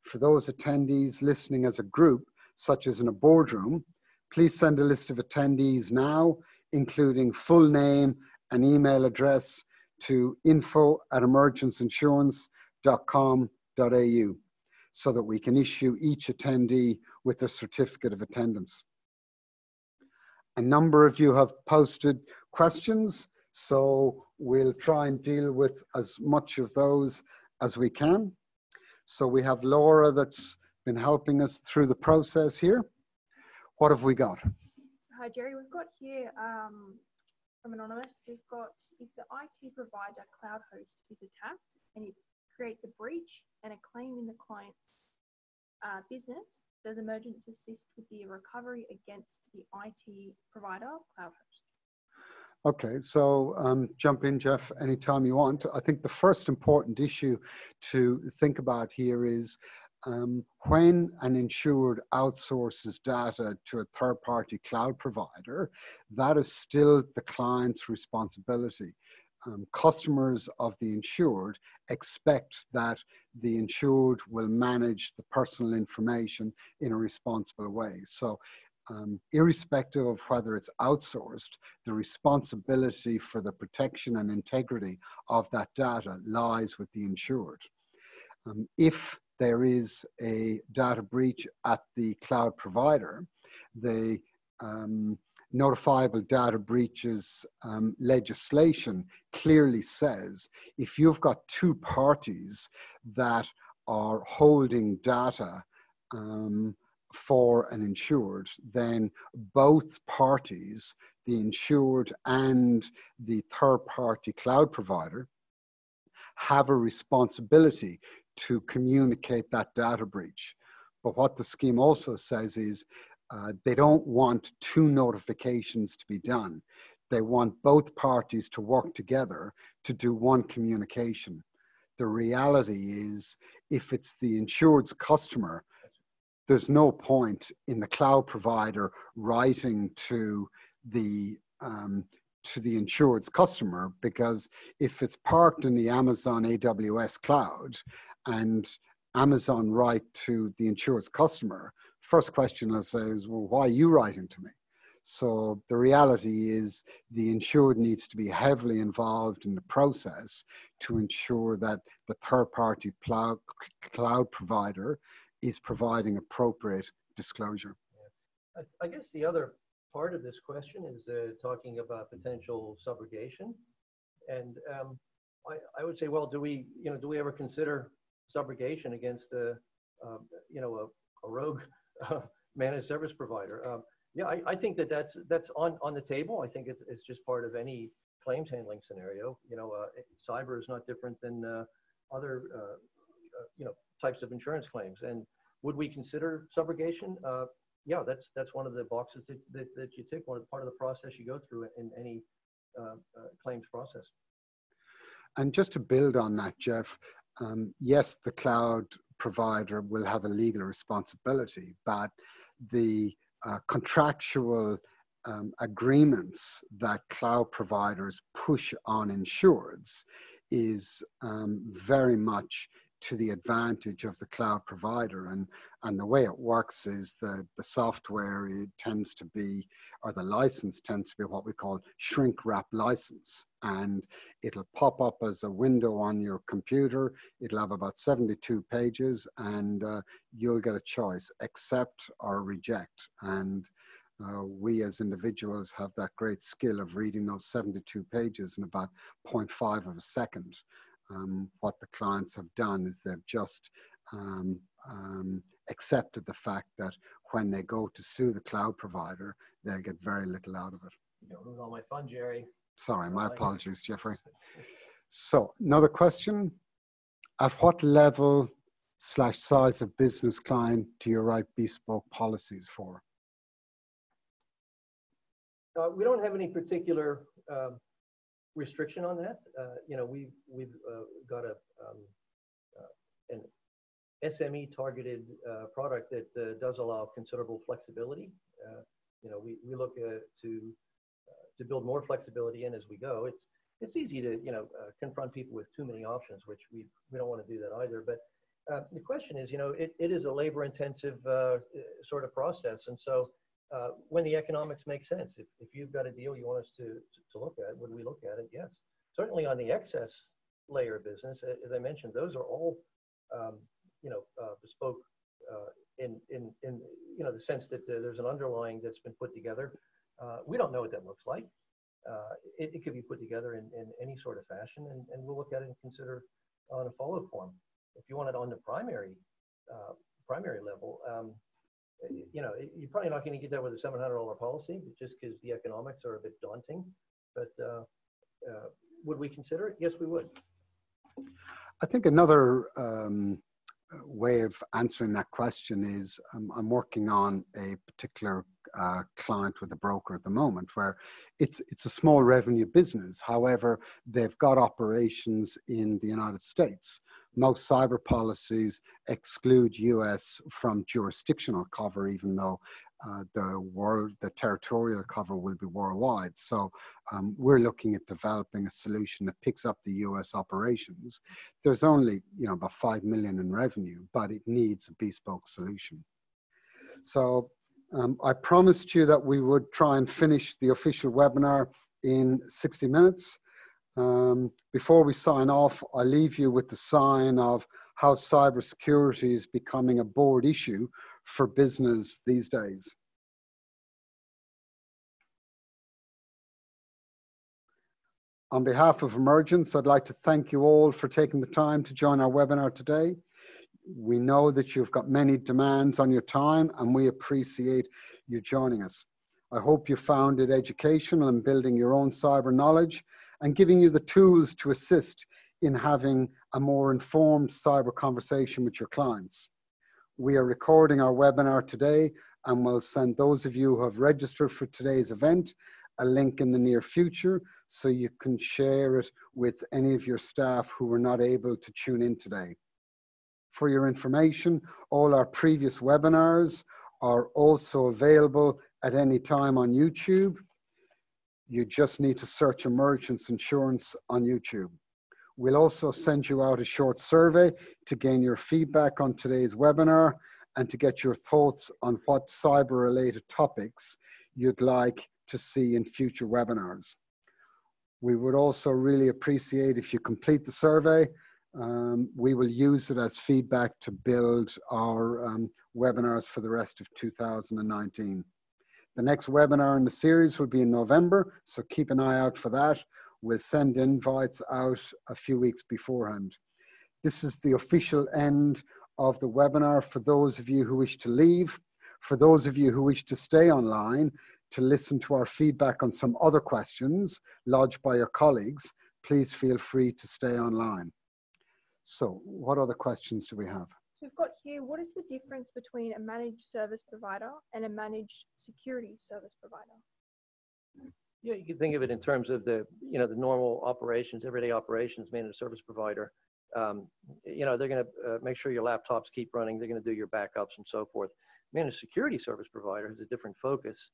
For those attendees listening as a group, such as in a boardroom, please send a list of attendees now, including full name and email address to info@emergenceinsurance.com.au. so that we can issue each attendee with a certificate of attendance. A number of you have posted questions, so we'll try and deal with as much of those as we can. So we have Laura that's been helping us through the process here. What have we got? Hi, Jerry. We've got here from Anonymous, we've got, if the IT provider cloud host is attacked and it creates a breach and a claim in the client's business, does Emergence assist with the recovery against the IT provider cloud host? Okay, so jump in, Jeff, anytime you want. I think the first important issue to think about here is when an insured outsources data to a third-party cloud provider, that is still the client's responsibility. Customers of the insured expect that the insured will manage the personal information in a responsible way. So irrespective of whether it's outsourced, the responsibility for the protection and integrity of that data lies with the insured. If there is a data breach at the cloud provider, the notifiable data breaches legislation clearly says if you've got two parties that are holding data for an insured, then both parties, the insured and the third-party cloud provider, have a responsibility to communicate that data breach. But what the scheme also says is they don't want two notifications to be done. They want both parties to work together to do one communication. The reality is, if it's the insured's customer, there's no point in the cloud provider writing to the insured's customer, because if it's parked in the Amazon AWS cloud and Amazon write to the insured's customer, first question I'll say is, well, why are you writing to me? So the reality is the insured needs to be heavily involved in the process to ensure that the third-party cloud provider is providing appropriate disclosure. Yeah. I guess the other part of this question is talking about potential subrogation. And I would say, well, do we ever consider subrogation against a rogue managed service provider? Yeah, I think that's on the table. I think it's just part of any claims handling scenario. Cyber is not different than other types of insurance claims. And would we consider subrogation? Yeah, that's one of the boxes that you tick. Part of the process you go through in any claims process. And just to build on that, Jeff, yes, the cloud provider will have a legal responsibility, but the contractual agreements that cloud providers push on insureds is very much to the advantage of the cloud provider. And the way it works is the software, it tends to be, or the license tends to be what we call shrink wrap license. And it'll pop up as a window on your computer. It'll have about 72 pages, and you'll get a choice, accept or reject. And we as individuals have that great skill of reading those 72 pages in about 0.5 of a second. What the clients have done is they've just accepted the fact that when they go to sue the cloud provider, they'll get very little out of it. You don't lose all my fun, Jerry. Sorry, my apologies, Jeffrey. So another question. At what level / size of business client do you write bespoke policies for? We don't have any particular restriction on that. We've got an SME targeted product that does allow considerable flexibility. We look to build more flexibility in as we go. It's easy to confront people with too many options, which we don't want to do that either. But the question is, it is a labor intensive sort of process, and so when the economics make sense, if you've got a deal you want us to look at, would we look at it? Yes. Certainly on the excess layer business, as I mentioned, those are all bespoke in the sense that there's an underlying that's been put together. We don't know what that looks like. It could be put together in any sort of fashion, and we'll look at it and consider on a follow form. If you want it on the primary level, you're probably not going to get that with a $700 policy, just because the economics are a bit daunting. But would we consider it? Yes, we would. I think another way of answering that question is I'm working on a particular client with a broker at the moment where it's a small revenue business. However, they've got operations in the United States. Most cyber policies exclude US from jurisdictional cover, even though the territorial cover will be worldwide. So we're looking at developing a solution that picks up the US operations. There's only about 5 million in revenue, but it needs a bespoke solution. So I promised you that we would try and finish the official webinar in 60 minutes. Before we sign off, I'll leave you with the sign of how cybersecurity is becoming a board issue for business these days. On behalf of Emergence, I'd like to thank you all for taking the time to join our webinar today. We know that you've got many demands on your time, and we appreciate you joining us. I hope you found it educational in building your own cyber knowledge and giving you the tools to assist in having a more informed cyber conversation with your clients. We are recording our webinar today, and we'll send those of you who have registered for today's event a link in the near future so you can share it with any of your staff who were not able to tune in today. For your information, all our previous webinars are also available at any time on YouTube. You just need to search Emergence Insurance on YouTube. We'll also send you out a short survey to gain your feedback on today's webinar and to get your thoughts on what cyber-related topics you'd like to see in future webinars. We would also really appreciate if you complete the survey. We will use it as feedback to build our webinars for the rest of 2019. The next webinar in the series will be in November, so keep an eye out for that. We'll send invites out a few weeks beforehand. This is the official end of the webinar for those of you who wish to leave. For those of you who wish to stay online to listen to our feedback on some other questions lodged by your colleagues, please feel free to stay online. So what other questions do we have? So we've got here, what is the difference between a managed service provider and a managed security service provider? Yeah, you can think of it in terms of the normal operations, everyday operations. Managed service provider, they're going to make sure your laptops keep running. They're going to do your backups and so forth. Managed security service provider has a different focus,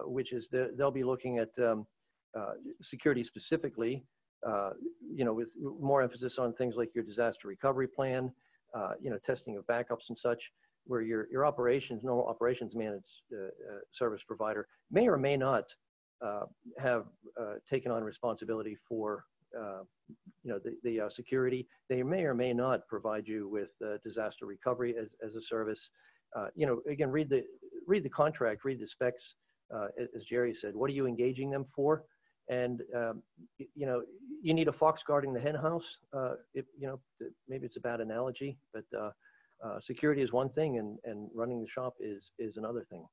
which is they'll be looking at security specifically, with more emphasis on things like your disaster recovery plan, testing of backups and such, where your normal operations managed service provider may or may not have taken on responsibility for the security. They may or may not provide you with disaster recovery as a service. Again, read the contract, read the specs. As Jerry said, what are you engaging them for? And you need a fox guarding the hen house. Maybe it's a bad analogy, but security is one thing, and running the shop is another thing.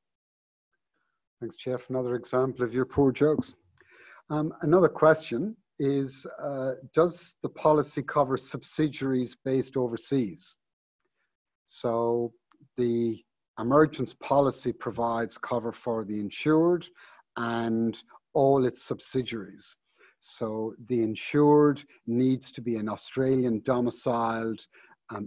Thanks, Jeff. Another example of your poor jokes. Another question is, does the policy cover subsidiaries based overseas? So the Emergence policy provides cover for the insured and all its subsidiaries. So the insured needs to be an Australian domiciled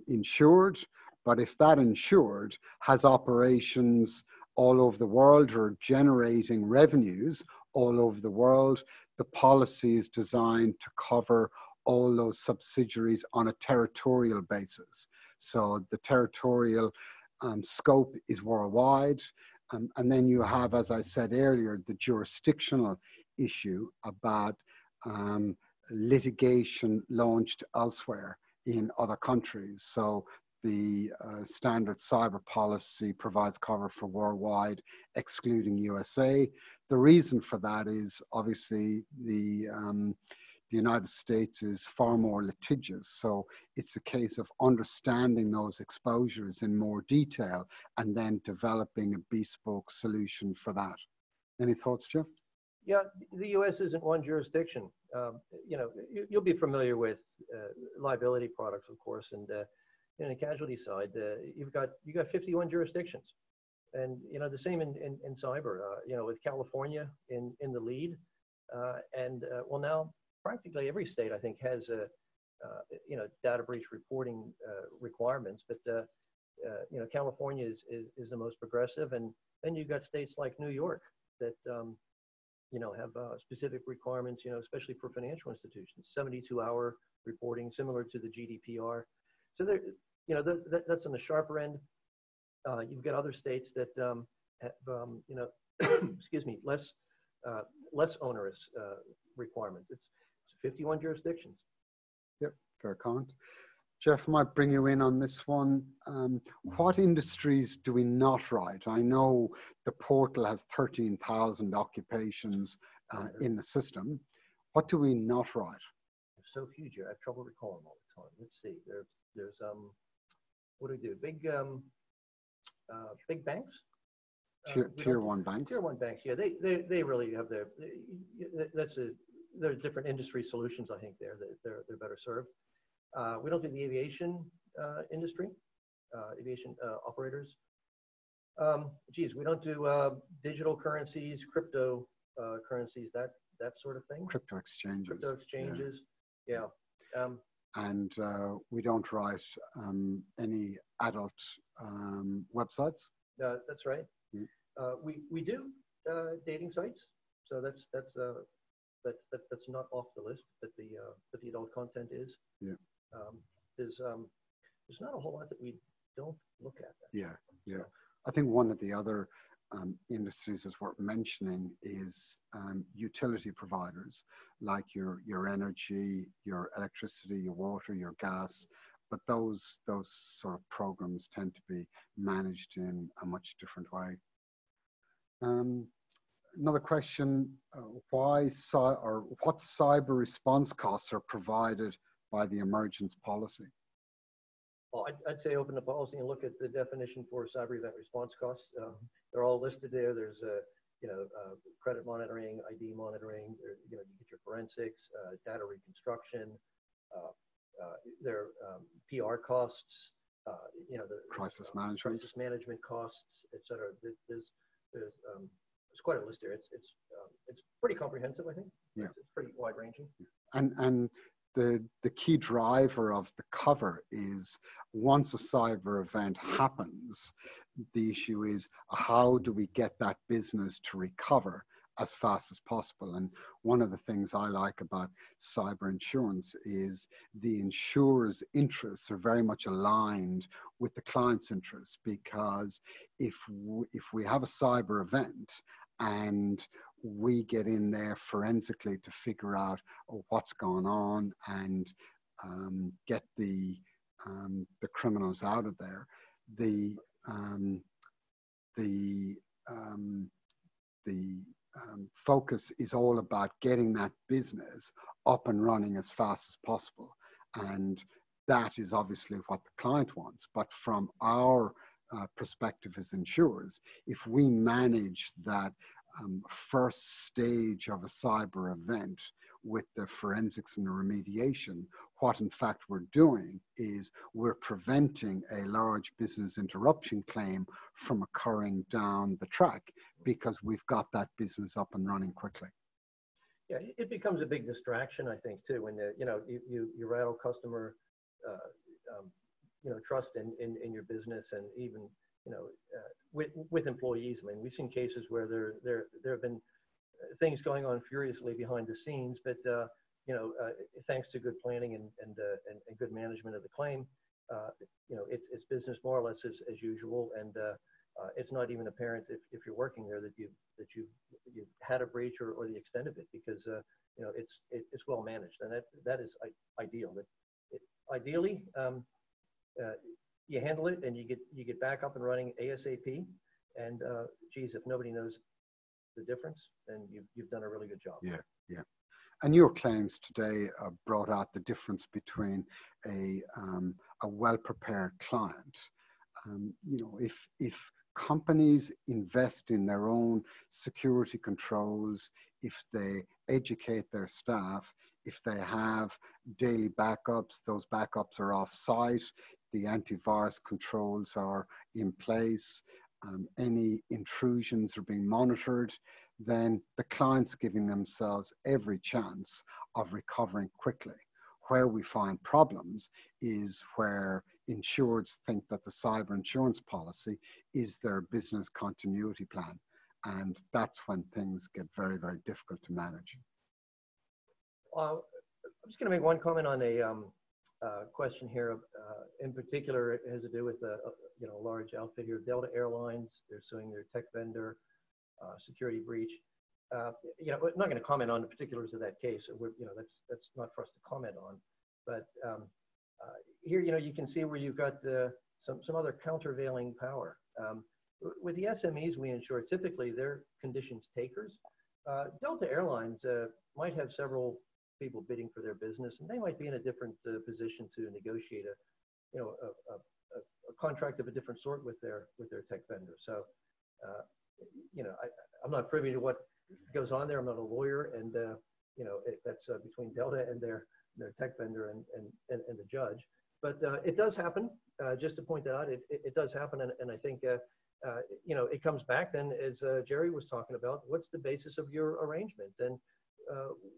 insured, but if that insured has operations all over the world or generating revenues all over the world, the policy is designed to cover all those subsidiaries on a territorial basis. So the territorial scope is worldwide. And then you have, as I said earlier, the jurisdictional issue about litigation launched elsewhere in other countries. So the standard cyber policy provides cover for worldwide, excluding USA. The reason for that is obviously the United States is far more litigious. So it's a case of understanding those exposures in more detail and then developing a bespoke solution for that. Any thoughts, Jeff? Yeah, the U.S. isn't one jurisdiction. You'll be familiar with liability products, of course, and in the casualty side, you've got 51 jurisdictions, and the same in cyber. With California in the lead, and now practically every state I think has data breach reporting requirements, but California is the most progressive, and then you've got states like New York that have specific requirements, especially for financial institutions, 72-hour reporting, similar to the GDPR. So there, that's on the sharper end. You've got other states that have, excuse me, less onerous requirements. It's 51 jurisdictions. Yep, fair comment. Jeff, I might bring you in on this one. What industries do we not write? I know the portal has 13,000 occupations in the system. What do we not write? So few, I have trouble recalling all the time. Let's see. There's what do we do? Big banks. Tier one banks. Tier one banks. Yeah, they really have their. There's different industry solutions. I think they're better served. We don't do the aviation industry, aviation operators. We don't do digital currencies, crypto currencies, that sort of thing. Crypto exchanges. Crypto exchanges, yeah. And we don't write any adult websites. That's right. Mm. We do dating sites, so that's not off the list, but the adult content is. Yeah. There's not a whole lot that we don't look at. Yeah. I think one of the other industries that's worth mentioning is utility providers, like your energy, your electricity, your water, your gas. But those sort of programs tend to be managed in a much different way. Another question: what cyber response costs are provided by the emergence policy? Well, I'd say open the policy and look at the definition for cyber event response costs. They're all listed there. There's credit monitoring, ID monitoring. You get your forensics, data reconstruction. Their PR costs. The crisis management costs, et cetera. There's quite a list there. It's pretty comprehensive, I think. Yeah. It's pretty wide ranging. And the key driver of the cover is once a cyber event happens, the issue is how do we get that business to recover as fast as possible? And one of the things I like about cyber insurance is the insurer's interests are very much aligned with the client's interests, because if we have a cyber event and we get in there forensically to figure out what's going on and get the criminals out of there, the focus is all about getting that business up and running as fast as possible, and that is obviously what the client wants. But from our perspective as insurers, if we manage that first stage of a cyber event with the forensics and the remediation, what in fact we're doing is we're preventing a large business interruption claim from occurring down the track, because we've got that business up and running quickly. Yeah, it becomes a big distraction, I think, too, when you rattle customer trust in your business, and even with employees. I mean, we've seen cases where there have been things going on furiously behind the scenes, but thanks to good planning and good management of the claim, it's business more or less as usual, and it's not even apparent if you're working there that you've had a breach or the extent of it, because it's well managed, and that is ideal. Ideally, you handle it and you get back up and running ASAP. And geez, if nobody knows the difference, then you've done a really good job. Yeah, yeah. And your claims today brought out the difference between a well-prepared client. You know, if companies invest in their own security controls, if they educate their staff, if they have daily backups, those backups are off-site, the antivirus controls are in place, any intrusions are being monitored, then the client's giving themselves every chance of recovering quickly. Where we find problems is where insureds think that the cyber insurance policy is their business continuity plan. And that's when things get very, very difficult to manage. I'm just going to make one comment on a question here. In particular, it has to do with a large outfit here, Delta Airlines. They're suing their tech vendor, security breach. We're not going to comment on the particulars of that case. That's not for us to comment on. But here, you can see where you've got some other countervailing power. With the SMEs we insure, typically they're conditions takers. Delta Airlines might have several people bidding for their business, and they might be in a different position to negotiate a contract of a different sort with their tech vendor. So, I'm not privy to what goes on there. I'm not a lawyer, and that's between Delta and their tech vendor and the judge. But it does happen. Just to point that out, it does happen, and I think it comes back then, as Jerry was talking about. What's the basis of your arrangement? And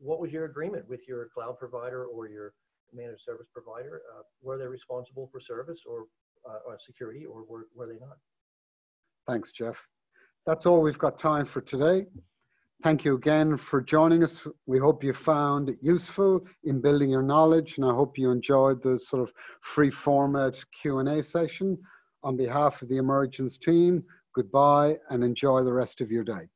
what was your agreement with your cloud provider or your managed service provider? Were they responsible for service or security, or were they not? Thanks, Jeff. That's all we've got time for today. Thank you again for joining us. We hope you found it useful in building your knowledge, and I hope you enjoyed the sort of free format Q&A session. On behalf of the Emergence team, goodbye and enjoy the rest of your day.